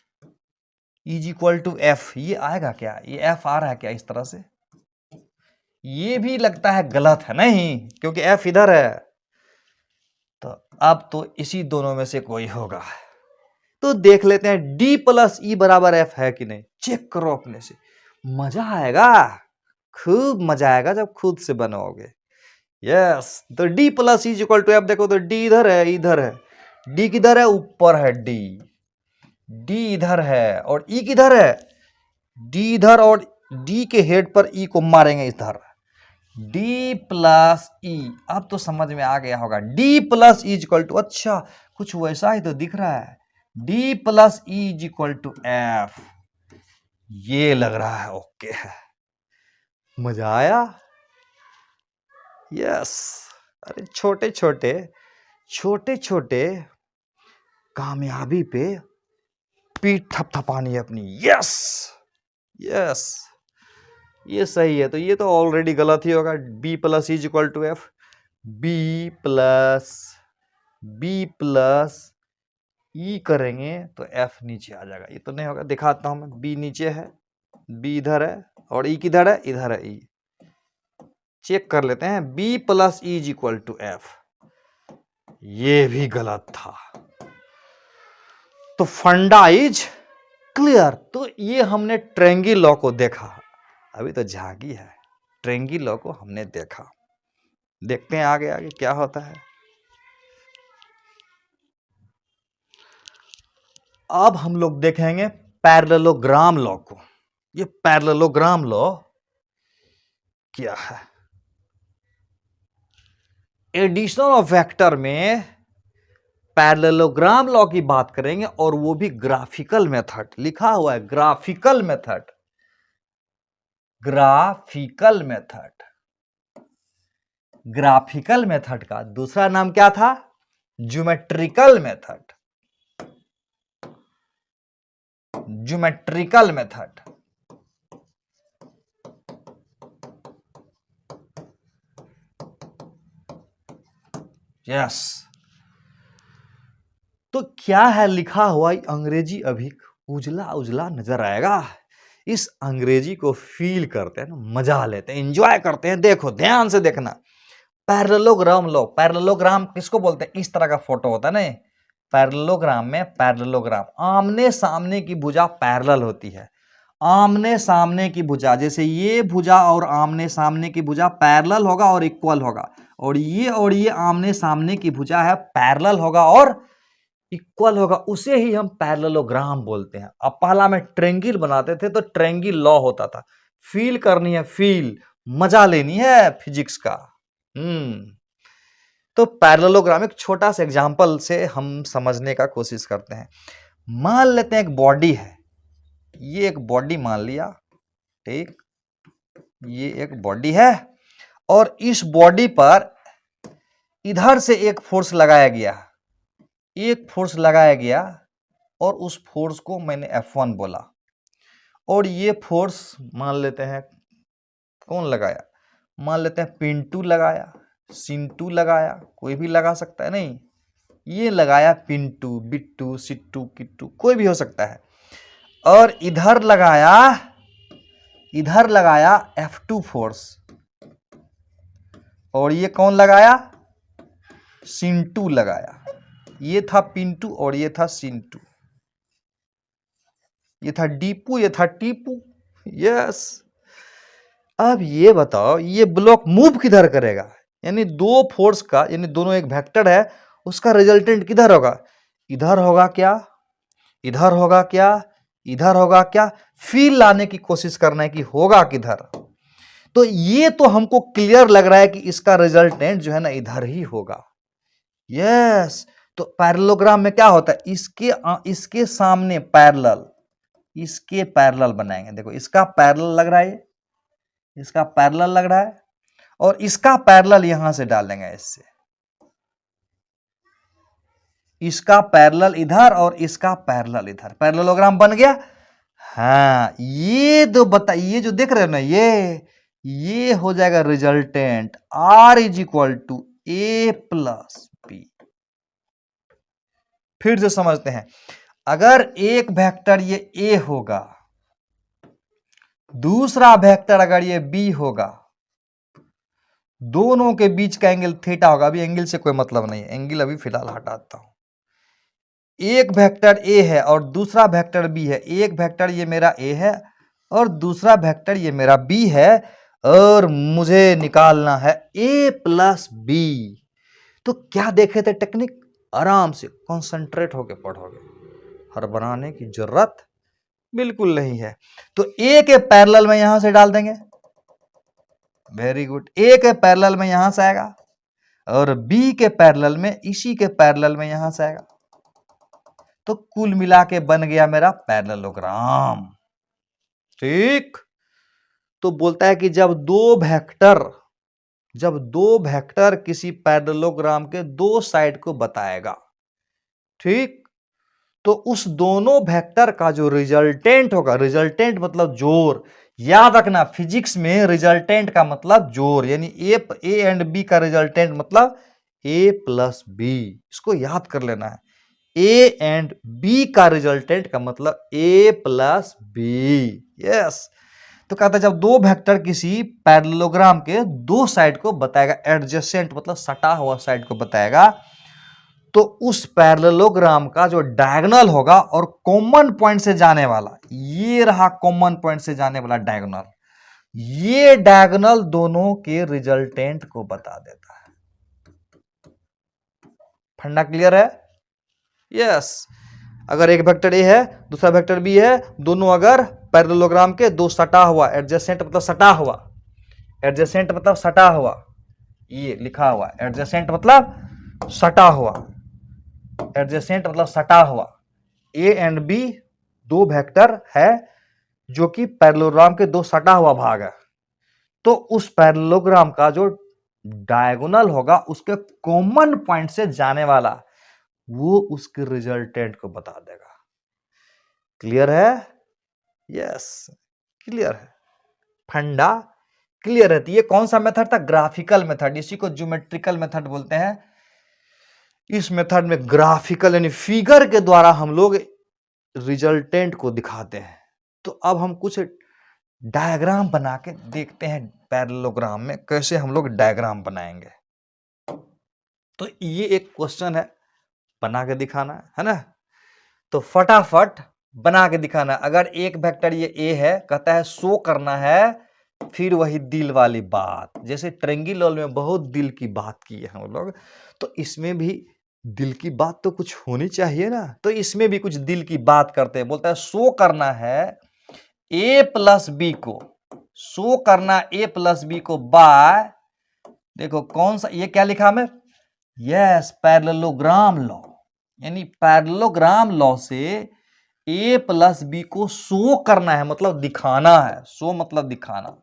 is equal to F, ये आएगा क्या? ये f आ रहा है क्या इस तरह से? ये भी लगता है गलत है, नहीं, क्योंकि f इधर है। तो अब तो इसी दोनों में से कोई होगा। तो देख लेते हैं d प्लस ई बराबर f है कि नहीं, चेक करो अपने से। मजा आएगा, खूब मजा आएगा जब खुद से बनाओगे। यस, तो d plus E equal to F, देखो तो d इधर है, इधर है, d किधर है? ऊपर है d, d इधर है और e किधर है? d इधर, और d के हेड पर e को मारेंगे इधर, d प्लस ई। अब तो समझ में आ गया होगा, d plus E equal to, अच्छा कुछ वैसा ही तो दिख रहा है, d plus E equal to F. ये लग रहा है ओके है, मजा आया। यस, अरे छोटे छोटे छोटे छोटे कामयाबी पे पीठ थपथपानी है अपनी। यस, यस, ये सही है। तो ये तो ऑलरेडी गलत ही होगा, b plus is equal to f, b plus e करेंगे तो f नीचे आ जाएगा। ये तो नहीं होगा, दिखाता हूं मैं, b नीचे है, b इधर है और e किधर है? इधर है e। चेक कर लेते हैं, b plus E is equal to F, ये भी गलत था। तो फंडा इज क्लियर। तो ये हमने ट्रेंगी लॉ को देखा, अभी तो झागी है। ट्रेंगी लॉ को हमने देखा, देखते हैं आगे आगे क्या होता है। अब हम लोग देखेंगे पैरेललोग्राम लॉ को। ये पैरेललोग्राम लॉ क्या है? एडिशन ऑफ वेक्टर में पैरेललोग्राम लॉ की बात करेंगे, और वो भी ग्राफिकल मेथड। लिखा हुआ है graphical method, graphical method. Graphical method का दूसरा नाम क्या था? Geometrical method. Geometrical method. Yes. तो क्या है लिखा हुआ? अंग्रेजी अभी उजला उजला नजर आएगा। इस अंग्रेजी को फील करते हैं, मजा लेते हैं, एंजॉय करते हैं। देखो ध्यान से देखना, पैरेललोग्राम लो। पैरेललोग्राम किसको बोलते हैं? इस तरह का फोटो होता है ना, पैरेललोग्राम में, पैरेललोग्राम आमने सामने की भुजा पैरेलल होती है। आमने सामने की भुजा, जैसे ये भुजा और आमने सामने की भुजा पैरेलल होगा और इक्वल होगा, और ये आमने सामने की भुजा है, पैरेलल होगा और इक्वल होगा, उसे ही हम पैरेललोग्राम बोलते हैं। अब पहला में ट्रेंगिल बनाते थे तो ट्रेंगिल लॉ होता था। फील करनी है, फील, मजा लेनी है फिजिक्स का। तो पैरेललोग्राम एक छोटा सा एग्जांपल से हम समझने का कोशिश करते हैं। मान लेते हैं एक बॉडी है, ये एक बॉडी मान लिया, ठीक, ये एक बॉडी है, और इस बॉडी पर इधर से एक फोर्स लगाया गया, एक फोर्स लगाया गया, और उस फोर्स को मैंने F1 बोला। और ये फोर्स मान लेते हैं कौन लगाया? मान लेते हैं पिंटू लगाया, सिंटू लगाया, कोई भी लगा सकता है, नहीं ये लगाया पिंटू, बिट्टू, सिट्टू, किट्टू, कोई भी हो सकता है। और इधर लगाया F2 फोर्स, और ये कौन लगाया? सिंटू लगाया। ये था पिंटू और ये था सिंटू, ये था डीपू, ये था टीपू। यस। अब ये बताओ, ये ब्लॉक मूव किधर करेगा? यानी दो फोर्स का, यानी दोनों एक वेक्टर है, उसका रिजल्टेंट किधर होगा? इधर होगा क्या? इधर होगा क्या? इधर होगा क्या? फील लाने की कोशिश करना है कि होगा किधर। तो ये तो हमको क्लियर लग रहा है कि इसका रिजल्टेंट जो है ना इधर ही होगा। यस। तो पैरेललोग्राम में क्या होता है? इसके सामने पैरेलल, इसके पैरेलल बनाएंगे। देखो इसका पैरेलल लग रहा है, इसका पैरेलल लग रहा है, और इसका पैरेलल यहां से डालेंगे, इससे इसका पैरेलल इधर और इसका पैरेलल इधर, पैरेललोग्राम बन गया। हाँ, ये जो देख रहे हो ना, ये हो जाएगा resultant. R is equal to A plus B। फिर से समझते हैं, अगर एक वेक्टर ये A होगा, दूसरा वेक्टर अगर ये B होगा, दोनों के बीच का एंगल थीटा होगा। अभी एंगल से कोई मतलब नहीं है, एंगल अभी फिलहाल हटाता हूं। एक वेक्टर A है और दूसरा वेक्टर B है। एक वेक्टर ये मेरा A है और दूसरा वेक्टर ये मेरा B है, और मुझे निकालना है A प्लस B। तो क्या देखे थे टेक्निक? आराम से कंसंट्रेट होके पढ़ोगे, हर बनाने की जरूरत बिल्कुल नहीं है। तो A के पैरेलल में यहां से डाल देंगे, वेरी गुड। A के पैरेलल में यहां से आएगा, और B के पैरेलल में, इसी के पैरेलल में यहां से आएगा। तो कुल मिला के बन गया मेरा पैरेललोग्राम। ठीक। तो बोलता है कि जब दो वेक्टर किसी पैरेललोग्राम के दो साइड को बताएगा, ठीक, तो उस दोनों वेक्टर का जो रिजल्टेंट होगा, रिजल्टेंट मतलब जोर, याद रखना फिजिक्स में रिजल्टेंट का मतलब जोर, यानी ए एंड बी का रिजल्टेंट मतलब A प्लस बी। इसको याद कर लेना है, A एंड B का रिजल्टेंट का मतलब A प्लस बी। यस। तो कहता है जब दो वेक्टर किसी पैरेललोग्राम के दो साइड को बताएगा, एडजेसेंट मतलब सटा हुआ साइड को बताएगा, तो उस पैरेललोग्राम का जो डायगोनल होगा और कॉमन पॉइंट से जाने वाला, ये रहा कॉमन पॉइंट से जाने वाला डायगोनल, ये डायगोनल दोनों के रिजल्टेंट को बता देता है। फंडा क्लियर है? यस। अगर एक वेक्टर ए है, दूसरा वेक्टर बी है, दोनों अगर पैरेललोग्राम के दो सटा हुआ, एडजेसेंट मतलब सटा हुआ, एडजेसेंट मतलब सटा हुआ, ये लिखा हुआ एडजेसेंट मतलब सटा हुआ, एडजेसेंट मतलब सटा हुआ, ए एंड बी दो वेक्टर है जो कि पैरेललोग्राम के दो सटा हुआ भाग है, तो उस पैरेललोग्राम का जो डायगोनल होगा उसके कॉमन पॉइंट से जाने वाला, वो उसके रिजल्टेंट को बता देगा। क्लियर है? यस, क्लियर है। फंडा क्लियर है। तो ये कौन सा मेथड था? Graphical method. इसी को ज्योमेट्रिकल मेथड बोलते हैं। इस मेथड में ग्राफिकल यानी फिगर के द्वारा हम लोग रिजल्टेंट को दिखाते हैं। तो अब हम कुछ डायग्राम बना के देखते हैं पैरेललोग्राम में कैसे हम लोग डायग्राम बनाएंगे। तो ये एक क्वेश्चन है, बना के दिखाना है ना। तो फटाफट बना के दिखाना। अगर एक वेक्टर ये ए है, कहता है शो करना है, फिर वही दिल वाली बात, जैसे ट्रायंगल में बहुत दिल की बात की है हम लोग, तो इसमें भी दिल की बात तो कुछ होनी चाहिए ना। तो इसमें भी कुछ दिल की बात करते हैं। बोलता है शो करना है ए प्लस बी को, शो करना ए प्लस बी को बाय, देखो कौन सा, ये क्या लिखा हमें? Yes, parallelogram law. यानी पैरेललोग्राम लॉ से ए प्लस बी को शो करना है, मतलब दिखाना है। शो मतलब दिखाना,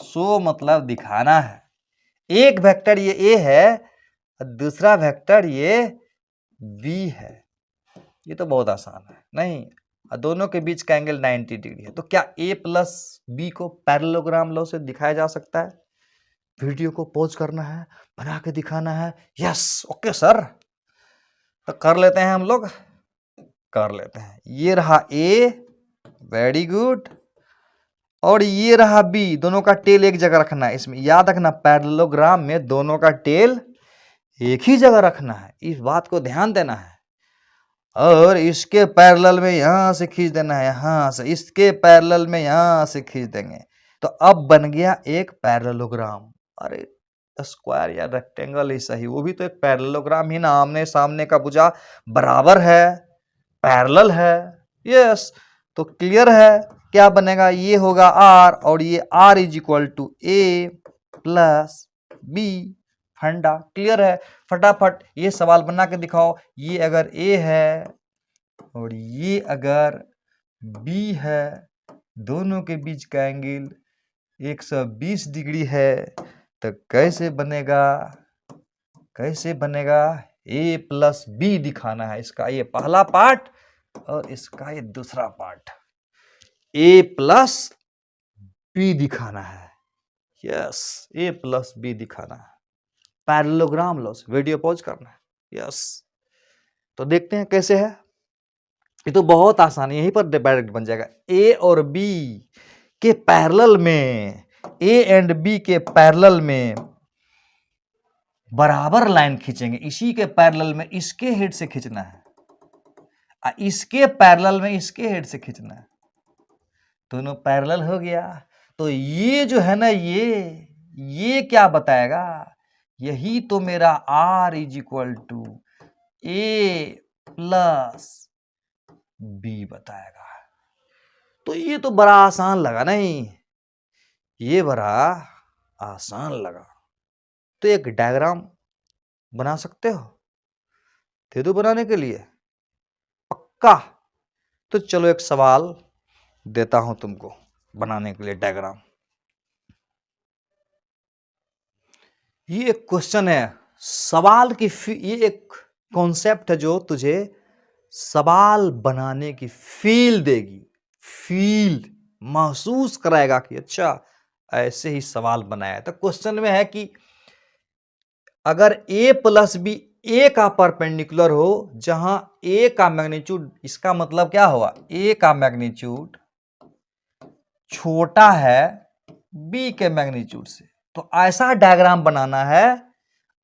शो मतलब दिखाना है। एक वेक्टर ये ए है, दूसरा वेक्टर ये बी है। ये तो बहुत आसान है नहीं? दोनों के बीच का एंगल 90 डिग्री है। तो क्या ए प्लस बी को पैरेललोग्राम लॉ से दिखाया जा सकता है? वीडियो को पॉज करना है, बना के दिखाना है। Yes, okay sir. तो कर लेते हैं हम लोग, कर लेते हैं। ये रहा ए, वेरी गुड, और ये रहा बी। दोनों का टेल एक जगह रखना है। इसमें याद रखना, पैरेललोग्राम में दोनों का टेल एक ही जगह रखना है, इस बात को ध्यान देना है। और इसके पैरेलल में यहां से खींच देना है, यहां से, इसके पैरेलल में यहां से खींच देंगे। तो अब बन गया एक पैरेललोग्राम। अरे स्क्वायर या रेक्टेंगल ही सही, वो भी तो एक पैरेललोग्राम ही ना। आमने सामने का भुजा बराबर है, पैरेलल है। यस, तो क्लियर है क्या बनेगा? ये होगा आर, और ये are is equal to A plus B. फंडा क्लियर है? फटाफट ये सवाल बना के दिखाओ। ये अगर ए है और ये अगर बी है, दोनों के बीच का एंगल 120 डिग्री है, तो कैसे बनेगा? कैसे बनेगा? ए प्लस बी दिखाना है। इसका ये पहला पार्ट और इसका ये दूसरा पार्ट, ए प्लस बी दिखाना है। यस, ए प्लस बी दिखाना है पैरेललोग्राम लॉ से। वीडियो पॉज करना है। यस, तो देखते हैं कैसे है। ये तो बहुत आसान है, यहीं पर डायरेक्ट बन जाएगा। ए और बी के पैरेलल में, ए एंड बी के पैरेलल में बराबर लाइन खींचेंगे। इसी के पैरेलल में इसके हेड से खींचना है, इसके पैरेलल में इसके हेड से खींचना है। दोनों पैरेलल हो गया। तो ये जो है ना, ये क्या बताएगा? यही तो मेरा R is equal to A plus B बताएगा। तो ये तो बड़ा आसान लगा नहीं? ये बड़ा आसान लगा। तो एक डायग्राम बना सकते हो? दे दो बनाने के लिए? पक्का? तो चलो एक सवाल देता हूं तुमको बनाने के लिए डायग्राम। ये एक क्वेश्चन है, सवाल की ये एक कॉन्सेप्ट है जो तुझे सवाल बनाने की फील देगी, फील महसूस कराएगा कि अच्छा ऐसे ही सवाल बनाया है। तो क्वेश्चन में है कि अगर a प्लस बी ए का परपेंडिकुलर हो, जहां a का मैग्नीट्यूड, इसका मतलब क्या हुआ? a का मैग्नीट्यूड छोटा है b के मैग्नीट्यूड से। तो ऐसा डायग्राम बनाना है,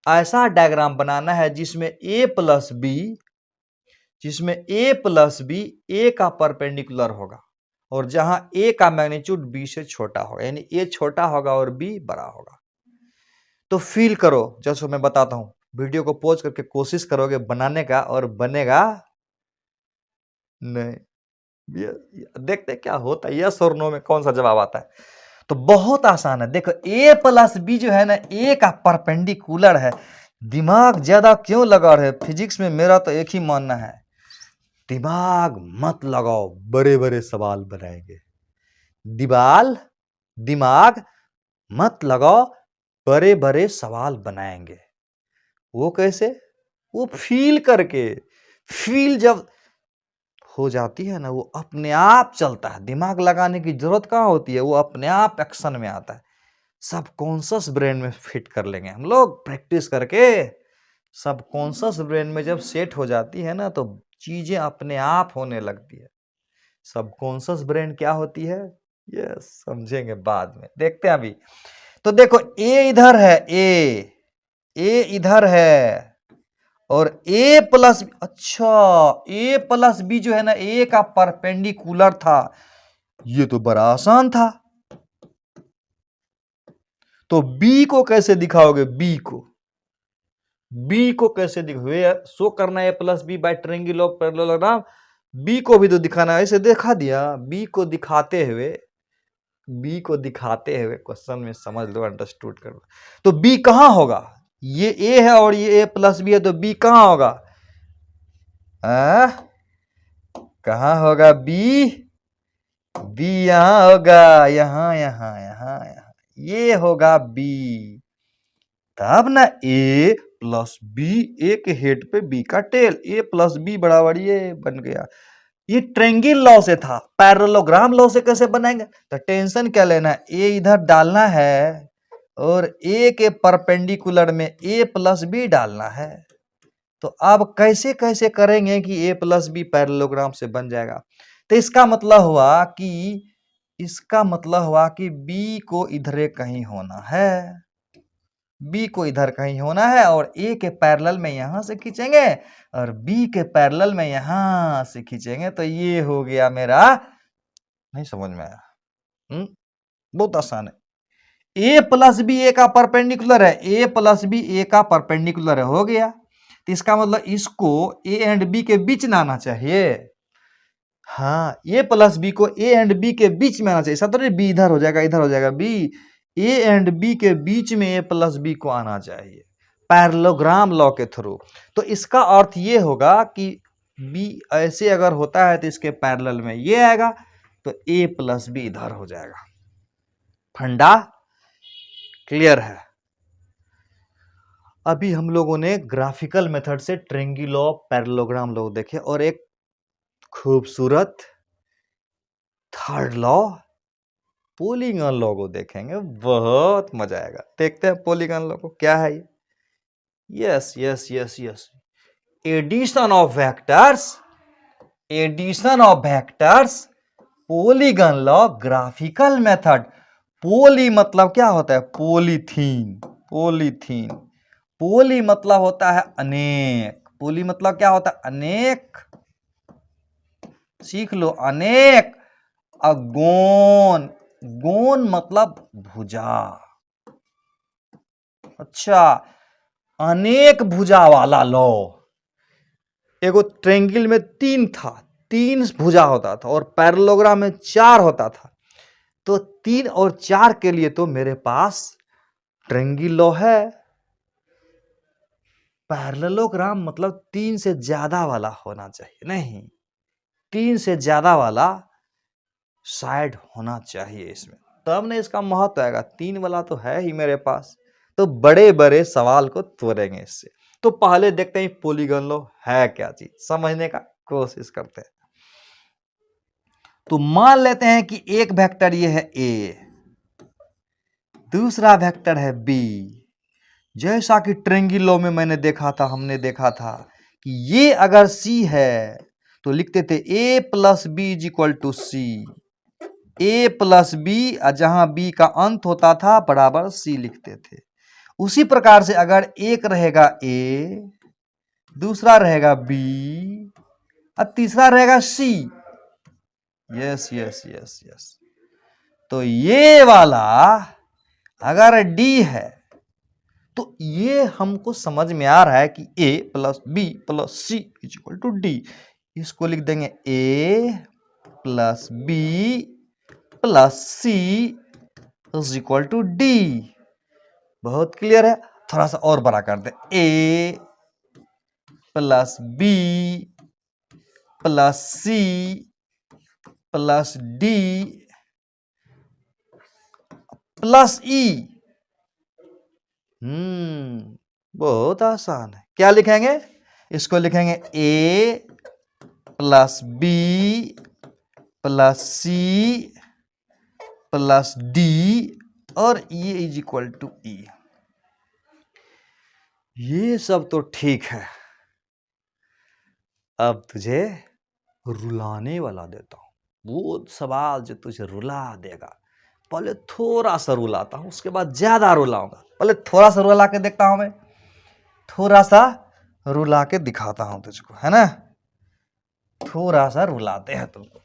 ऐसा डायग्राम बनाना है जिसमें a प्लस बी a का परपेंडिकुलर होगा और जहां a का मैग्नीट्यूड b से छोटा होगा, यानी a छोटा होगा और b बड़ा होगा। तो फील करो, जैसे मैं बताता हूं, वीडियो को पॉज करके कोशिश करोगे बनाने का और बनेगा नहीं। देखते क्या होता है, यस और नो में कौन सा जवाब आता है। तो बहुत आसान है, देखो a प्लस बी जो है ना a का परपेंडिकुलर है। दिमाग ज्यादा क्यों लगा रहे, फिजिक्स में मेरा तो एक ही मानना है, दिमाग मत लगाओ, बड़े बड़े सवाल बनाएंगे। दिमाग मत लगाओ, बड़े बड़े सवाल बनाएंगे। वो कैसे, वो फील करके, फील जब हो जाती है ना वो अपने आप चलता है, दिमाग लगाने की जरूरत कहाँ होती है, वो अपने आप एक्शन में आता है। सबकॉन्शियस ब्रेन में फिट कर लेंगे हम लोग प्रैक्टिस करके। सबकॉन्शियस ब्रेन में जब सेट हो जाती है ना तो चीजें अपने आप होने लगती है। सबकॉन्शियस ब्रेन क्या होती है ये समझेंगे बाद में, देखते हैं अभी। तो देखो ए इधर है, ए इधर है और a प्लस, अच्छा a प्लस बी जो है ना a का परपेंडिकुलर था, ये तो बड़ा आसान था। तो b को कैसे दिखाओगे, b को कैसे दिखाओगे, शो करना है a plus B by triangle of parallelogram, b को भी तो दिखाना है, ऐसे दिखा दिया। b को दिखाते हुए क्वेश्चन में समझ लो, अंडरस्टूड कर लो। तो b कहां होगा, ये a है और ये a प्लस बी है, तो b कहां होगा, कहां होगा b यहां होगा, यहां ये होगा b। तब ना a प्लस बी, ए के हेड पे b का टेल, a प्लस बी बराबर ये बन गया। ये ट्रायंगल लॉ से था, पैरेललोग्राम लॉ से कैसे बनाएंगे, तो टेंशन क्या लेना है, a इधर डालना है और a के परपेंडिकुलर में a प्लस बी डालना है। तो अब कैसे कैसे करेंगे कि a प्लस बी पैरेललोग्राम से बन जाएगा। तो इसका मतलब हुआ कि b को इधर कहीं होना है, b को इधर कहीं होना है और a के पैरेलल में यहां से खींचेंगे और b के पैरेलल में यहां से खींचेंगे। तो ये हो गया मेरा, नहीं समझ में आया, बहुत आसान है। a प्लस बी ए का परपेंडिकुलर है, a प्लस बी ए का परपेंडिकुलर है, हो गया। तो इसका मतलब इसको a एंड b के बीच में आना चाहिए। हाँ, a प्लस बी को a एंड b के बीच में आना चाहिए, ऐसा तो नहीं b इधर हो जाएगा b, a एंड b के बीच में a प्लस बी को आना चाहिए पैरेललोग्राम लॉ के थ्रू। तो इसका अर्थ ये होगा कि b ऐसे अगर होता है तो इसके पैरेलल में ये आएगा, तो a प्लस बी इधर हो जाएगा। फंडा क्लियर है। अभी हम लोगों ने ग्राफिकल मेथड से ट्रायंगल लॉ, पैरेललोग्राम लॉ देखे और एक खूबसूरत थर्ड लॉ पॉलीगॉन लॉ को देखेंगे, बहुत मजा आएगा। देखते हैं पॉलीगॉन लॉ को क्या है ये। Yes addition of vectors, polygon law, graphical method. Poly मतलब क्या होता है, पॉलीथीन, पोली मतलब होता है अनेक, पोली मतलब क्या होता है, अनेक, सीख लो, अनेक। गोन मतलब भुजा, अच्छा, अनेक भुजा वाला लॉ। एगो ट्रायंगल में 3 था, 3 भुजा होता था और पैरेललोग्राम में 4 होता था। तो 3 और 4 के लिए तो मेरे पास ट्रायंगल लॉ है। पैरेललोग्राम मतलब 3 से ज्यादा वाला होना चाहिए, नहीं 3 से ज्यादा वाला साइड होना चाहिए इसमें, तब ना इसका महत्व आएगा। 3 वाला तो है ही मेरे पास, तो बड़े बड़े सवाल को तोड़ेंगे इससे। तो पहले देखते हैं पॉलीगॉन लॉ है क्या चीज, समझने का कोशिश करते हैं। तो मान लेते हैं कि एक वेक्टर ये है a, दूसरा वेक्टर है b। जैसा कि ट्रायंगल लॉ में हमने देखा था कि ये अगर c है तो लिखते थे a plus B is equal to c, a plus B, जहां b का अंत होता था बराबर c लिखते थे। उसी प्रकार से अगर एक रहेगा ए, दूसरा रहेगा बी और तीसरा रहेगा c. Yes yes yes yes. तो ये वाला अगर डी है तो ये हमको समझ में आ रहा है कि a plus b plus C is equal to d. इसको लिख देंगे a plus b plus C is equal to d. बहुत क्लियर है। थोड़ा सा और बड़ा कर दे, a plus b plus c plus d plus e. बहुत आसान है। क्या लिखेंगे? इसको लिखेंगे a plus b plus c plus d और ये इज इक्वल टू ई। ये सब तो ठीक है। अब तुझे रुलाने वाला देता हूं, वो सवाल जो तुझे रुला देगा। पहले थोड़ा सा रुलाता हूं, उसके बाद ज्यादा रुलाऊंगा। पहले थोड़ा सा रुला के देखता हूं मैं, थोड़ा सा रुला के दिखाता हूं तुझको, है ना। थोड़ा सा रुलाते हैं तुमको।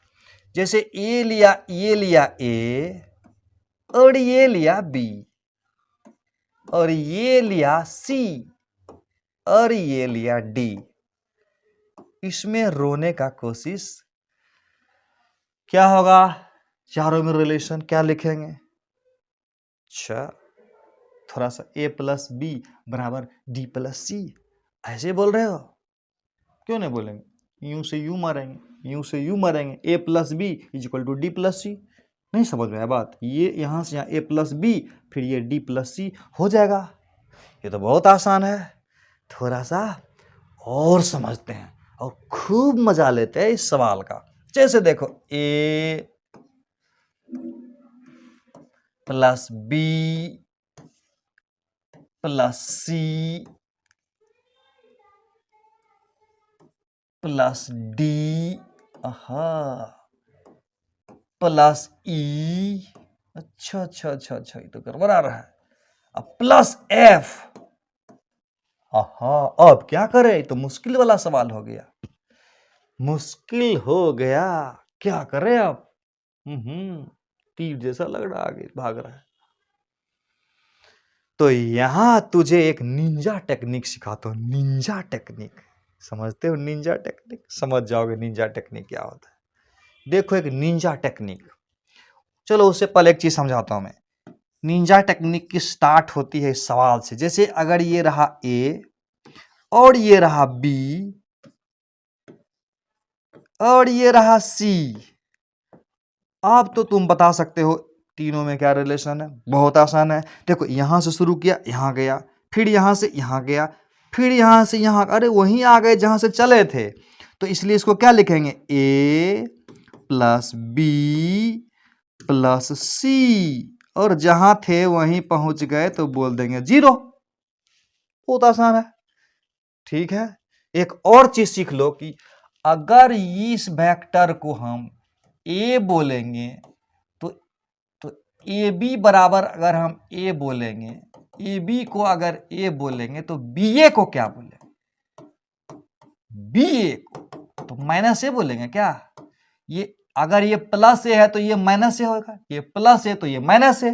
जैसे ये लिया ए और ये लिया बी और ये लिया सी और ये लिया डी। इसमें रोने का कोशिश क्या होगा? चारों में रिलेशन क्या लिखेंगे? अच्छा, थोड़ा सा ए प्लस बी बराबर डी प्लस सी ऐसे बोल रहे हो? क्यों नहीं बोलेंगे? यूं से यूं मारेंगे, यूं से यूं मारेंगे। A plus B is equal to d plus c. नहीं समझ में आया बात? ये यहां से यहाँ ए प्लस बी फिर ये डी प्लस सी हो जाएगा। ये तो बहुत आसान है। थोड़ा सा और समझते हैं और खूब मजा लेते हैं इस सवाल का। जैसे देखो, a plus b plus c plus d plus e. अच्छा अच्छा अच्छा अच्छा, ये तो गड़बड़ा रहा है। अब प्लस एफ। अब क्या करें? ये तो मुश्किल वाला सवाल हो गया। मुश्किल हो गया, क्या करें अब? तीर जैसा लग रहा, आगे भाग रहा है। तो यहां तुझे एक निंजा टेक्निक सिखाता हूं। निंजा टेक्निक समझते हो? निंजा टेक्निक समझ जाओगे। निंजा टेक्निक क्या होता है? देखो, एक निंजा टेक्निक। चलो उससे पहले एक चीज समझाता हूं मैं। निंजा टेक्निक की स्टार्ट होती है इस सवाल से। जैसे अगर ये रहा ए और ये रहा बी और ये रहा सी। अब तो तुम बता सकते हो तीनों में क्या रिलेशन है। बहुत आसान है। देखो, यहां से शुरू किया, यहां गया, फिर यहां से यहां गया, फिर यहां से यहां, अरे वहीं आ गए जहां से चले थे। तो इसलिए इसको क्या लिखेंगे? ए प्लस बी प्लस सी और जहां थे वहीं पहुंच गए तो बोल देंगे जीरो। बहुत आसान है। ठीक है। एक और चीज सीख लो कि अगर इस वेक्टर को हम ए बोलेंगे तो ए बी बराबर, अगर हम ए बोलेंगे, ए बी को अगर ए बोलेंगे तो बी ए को क्या बोलेंगे? बी ए को तो माइनस ए बोलेंगे क्या? ये अगर ये प्लस ए है तो ये माइनस ए होगा, ये प्लस ए तो ये माइनस ए।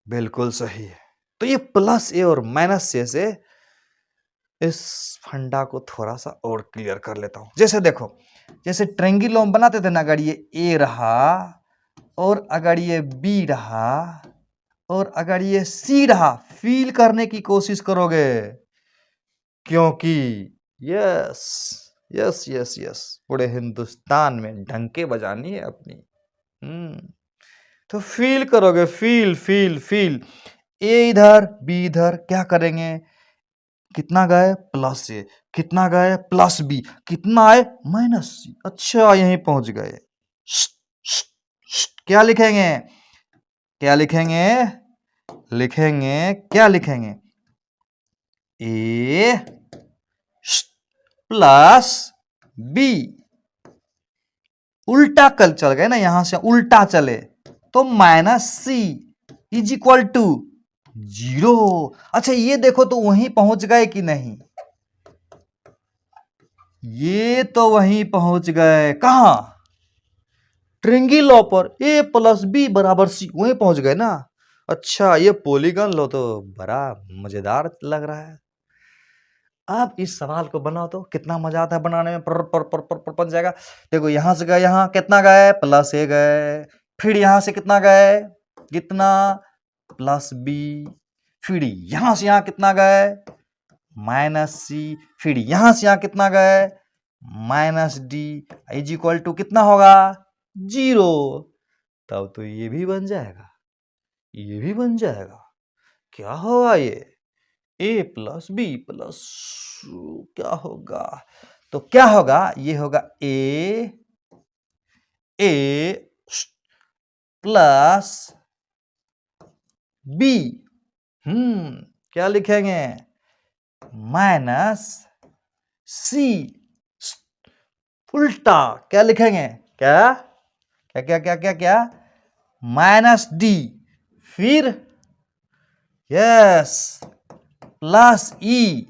बिल्कुल सही है। तो ये प्लस ए और माइनस ए से इस फंडा को थोड़ा सा और क्लियर कर लेता हूं। जैसे देखो, जैसे ट्रायंगल हम बनाते थे ना, अगर ये ए रहा और अगर ये बी रहा और अगर ये सी रहा, फील करने की कोशिश करोगे, क्योंकि यस यस यस यस पूरे हिंदुस्तान में डंके बजानी है अपनी। तो फील करोगे, फील फील फील। ए इधर बी इधर, क्या करेंगे? कितना गए? Plus A. कितना गए? Plus B. कितना आए? Minus C. अच्छा, यहीं पहुंच गए। क्या लिखेंगे? क्या लिखेंगे? लिखेंगे क्या लिखेंगे? A plus B. उल्टा कल चल गए ना, यहां से उल्टा चले तो minus C is equal to zero. अच्छा ये देखो तो वहीं पहुंच गए कि नहीं, ये तो वहीं पहुंच गए। कहां? ट्रिंगी लॉ पर। ए प्लस बी बराबर सी, वहीं पहुंच गए ना। अच्छा ये पॉलीगन लॉ तो बड़ा मजेदार लग रहा है। अब इस सवाल को बनाओ तो कितना मजा आता है बनाने में। पर बन जाएगा। देखो यहां से गए, यहां कितना गए, प्लस ए गए, फिर यहां से कितना गए, कितना, प्लस बी, फिर यहां से यहां कितना गए, माइनस सी, फिर यहां से यहां कितना गए, minus D, is equal to कितना होगा, जीरो। तब तो ये भी बन जाएगा, ये भी बन जाएगा। क्या होगा ये, ए प्लस बी प्लस क्या होगा, तो क्या होगा, ये होगा ए प्लस बी। क्या लिखेंगे, माइनस सी, उल्टा क्या लिखेंगे, क्या क्या क्या क्या क्या क्या, माइनस डी, फिर यस प्लस ई,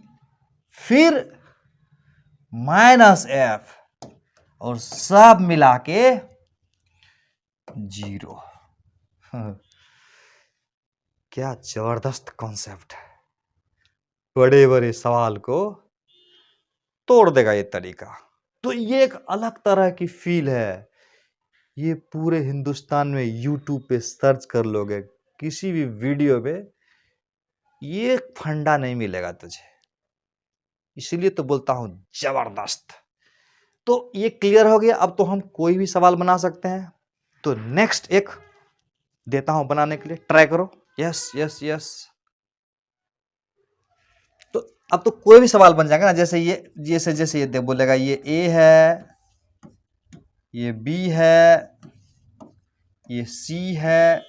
फिर माइनस एफ, और सब मिला के जीरो। क्या जबरदस्त कॉन्सेप्ट है, बड़े बड़े सवाल को तोड़ देगा ये तरीका। तो ये एक अलग तरह की फील है। ये पूरे हिंदुस्तान में यूट्यूब पे सर्च कर लोगे, किसी भी वीडियो पे ये फंडा नहीं मिलेगा तुझे। इसलिए तो बोलता हूं जबरदस्त। तो ये क्लियर हो गया। अब तो हम कोई भी सवाल बना सकते हैं। तो नेक्स्ट एक देता हूं बनाने के लिए, ट्राई करो। Yes yes yes. तो अब तो कोई भी सवाल बन जाएगा ना। जैसे ये दे बोलेगा ये ए है, ये बी है, ये सी है,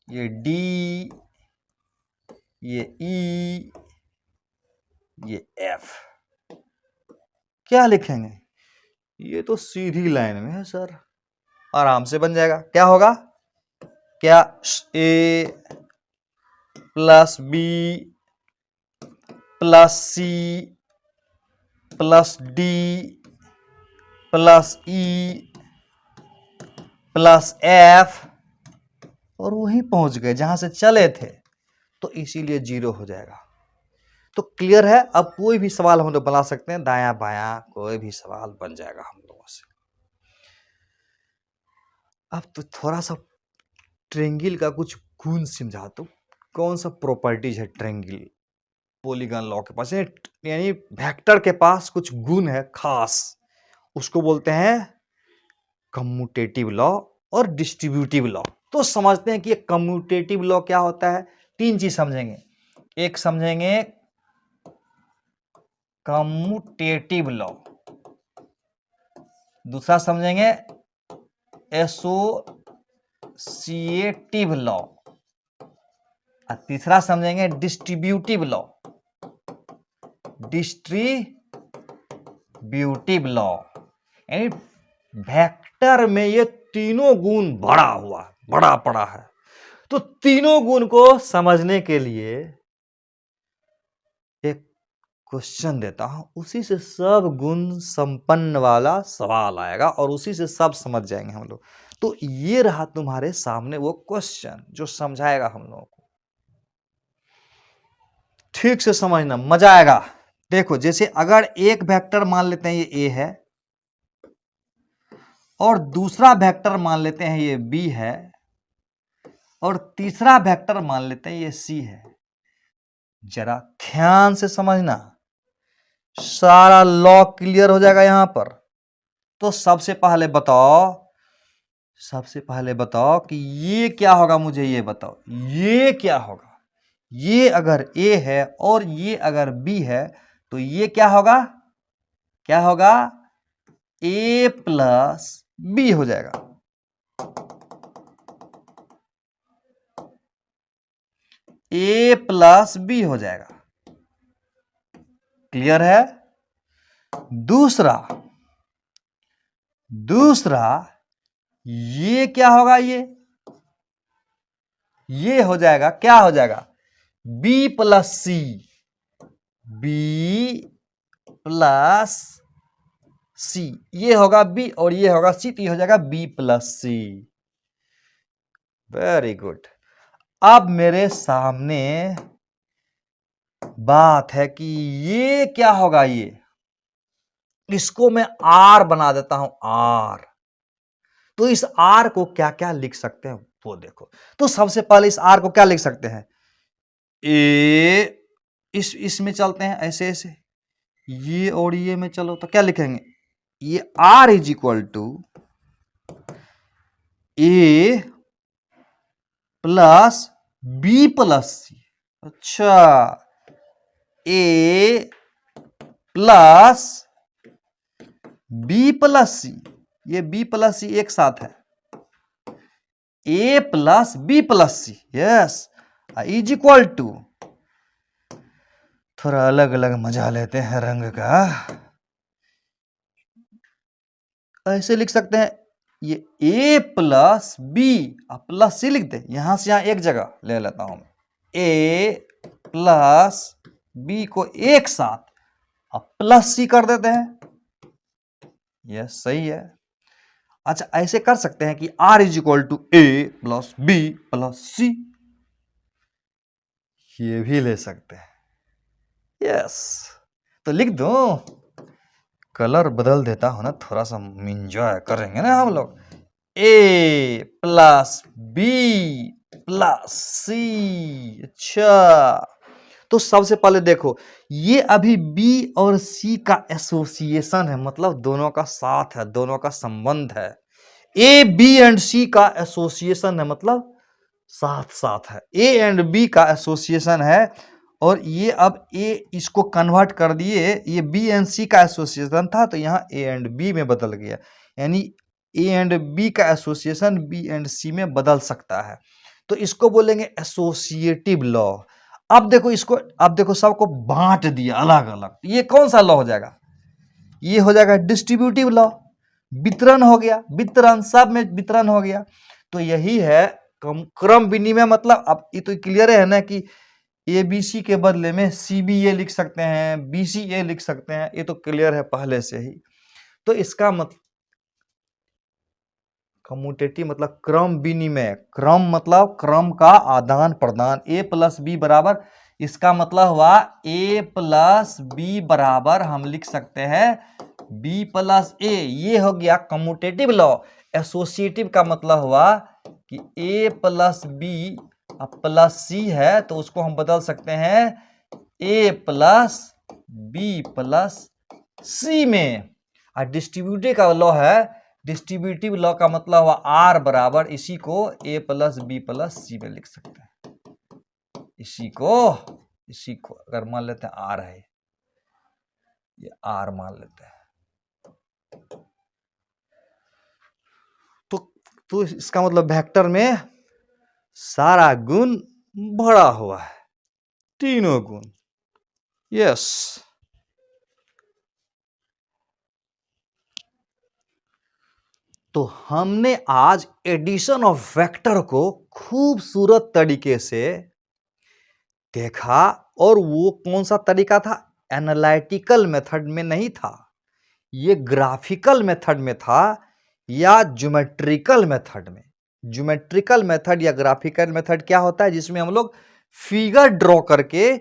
ये डी, ये ई, ये एफ। क्या लिखेंगे, ये तो सीधी लाइन में है सर, आराम से बन जाएगा। क्या होगा, क्या a plus b plus c plus d plus e plus f, और वहीं पहुंच गए जहां से चले थे, तो इसीलिए जीरो हो जाएगा। तो क्लियर है। अब कोई भी सवाल हम लोग बना सकते हैं, दाया बाया कोई भी सवाल बन जाएगा हम लोगों से। अब तो थोड़ा सा ट्रायंगल का कुछ गुण समझा दो। कौन सा प्रॉपर्टीज है ट्रायंगल पॉलीगन लॉ के पास, यानी वेक्टर के पास कुछ गुण है खास, उसको बोलते हैं कम्यूटेटिव लॉ और डिस्ट्रीब्यूटिव लॉ। तो समझते हैं कि ये कम्यूटेटिव लॉ क्या होता है। तीन चीज समझेंगे। एक समझेंगे कम्यूटेटिव लॉ, दूसरा समझेंगे एसोसिएटिव लॉ, और तीसरा समझेंगे डिस्ट्रीब्यूटिव लॉ। डिस्ट्रीब्यूटिव लॉ यानी वेक्टर में ये तीनों गुण बड़ा पड़ा है। तो तीनों गुण को समझने के लिए एक क्वेश्चन देता हूं, उसी से सब गुण संपन्न वाला सवाल आएगा और उसी से सब समझ जाएंगे हम लोग। तो ये रहा तुम्हारे सामने वो क्वेश्चन जो समझाएगा हम लोगों को। ठीक से समझना, मजा आएगा। देखो जैसे अगर एक वेक्टर मान लेते हैं ये ए है, और दूसरा वेक्टर मान लेते हैं ये बी है, और तीसरा वेक्टर मान लेते हैं ये सी है। जरा ध्यान से समझना, सारा लॉ क्लियर हो जाएगा यहां पर। तो सबसे पहले बताओ कि ये क्या होगा, मुझे ये बताओ ये क्या होगा। ये अगर ए है और ये अगर बी है, तो ये क्या होगा, क्या होगा, ए प्लस बी हो जाएगा। ए प्लस बी हो जाएगा। क्लियर है। दूसरा ये क्या होगा, ये हो जाएगा, क्या हो जाएगा, बी प्लस सी, बी प्लस सी, ये होगा बी और ये होगा सी, तो ये हो जाएगा b plus c. Very good. अब मेरे सामने बात है कि ये क्या होगा, ये इसको मैं आर बना देता हूं, आर। तो इस आर को क्या क्या लिख सकते हैं वो देखो। तो सबसे पहले इस आर को क्या लिख सकते हैं, ए, इसमें चलते हैं ऐसे ऐसे, ये और ये में चलो तो क्या लिखेंगे, ये are is equal to A plus b plus c. अच्छा, a plus b plus c, ये बी प्लस सी एक साथ है, a plus b plus c, yes, is equal to, थोड़ा अलग अलग मजा लेते हैं रंग का, ऐसे लिख सकते हैं, ये ए प्लस बी, प्लस सी लिख दे, यहां से यहां एक जगह ले लेता हूं, ए प्लस बी को एक साथ अब प्लस सी कर देते हैं, यस सही है। अच्छा, ऐसे कर सकते हैं कि r is equal to A plus b plus c, ये भी ले सकते हैं, यस। तो लिख दो, कलर बदल देता हूं ना, थोड़ा सा एंजॉय करेंगे ना हम लोग, ए प्लस बी प्लस सी। अच्छा, तो सबसे पहले देखो, ये अभी बी और सी का एसोसिएशन है, मतलब दोनों का साथ है, दोनों का संबंध है। ए बी एंड सी का एसोसिएशन है, मतलब साथ साथ है, ए एंड बी का एसोसिएशन है। और ये अब ए इसको कन्वर्ट कर दिए, ये बी एंड सी का एसोसिएशन था तो यहाँ ए एंड बी में बदल गया, यानी ए एंड बी का एसोसिएशन बी एंड सी में बदल सकता है, तो इसको बोलेंगे एसोसिएटिव लॉ। अब देखो इसको, अब देखो सबको बांट दिया अलग अलग, ये कौन सा लॉ हो जाएगा, ये हो जाएगा डिस्ट्रीब्यूटिव लॉ, वितरण हो गया, वितरण, सब में वितरण हो गया। तो यही है क्रम विनिमय, मतलब अब ये तो क्लियर है ना कि ए बी सी के बदले में सी बी ए लिख सकते हैं, बी सी ए लिख सकते हैं, ये तो क्लियर है पहले से ही। तो इसका मतलब कम्यूटेटिव मतलब क्रम विनिमय, क्रम मतलब क्रम का आदान प्रदान, ए प्लस बी बराबर, इसका मतलब हुआ ए प्लस बी बराबर हम लिख सकते हैं बी प्लस ए, ये हो गया कम्यूटेटिव लॉ। एसोसिएटिव का मतलब हुआ कि ए प्लस बी प्लस सी है तो उसको हम बदल सकते हैं ए प्लस बी प्लस सी में। और डिस्ट्रीब्यूटिव का लॉ है, डिस्ट्रीब्यूटिव लॉ का मतलब हुआ आर बराबर, इसी को ए प्लस बी प्लस सी में लिख सकते हैं, इसी को अगर मान लेते हैं आर है, ये आर मान लेते हैं, तो इसका मतलब वेक्टर में सारा गुण भरा हुआ है, तीनों गुण, यस। तो हमने आज एडिशन ऑफ वेक्टर को खूबसूरत तरीके से देखा, और वो कौन सा तरीका था, एनालिटिकल मेथड में नहीं था, ये ग्राफिकल मेथड में था या ज्योमेट्रिकल मेथड में। ज्योमेट्रिकल मेथड या ग्राफिकल मेथड क्या होता है, जिसमें हम लोग फिगर ड्रॉ करके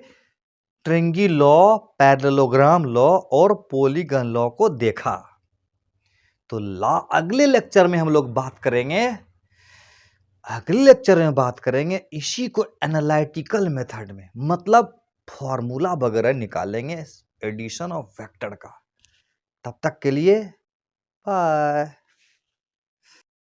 ट्रेंगी लॉ, पैरेललोग्राम लॉ और पॉलीगन लॉ को देखा। तो अगले लेक्चर में हम लोग बात करेंगे, अगले लेक्चर में बात करेंगे इसी को एनालिटिकल मेथड में, मतलब फॉर्मूला वगैरह निकालेंगे एडिशन ऑफ वेक्टर का। तब तक के लिए बाय।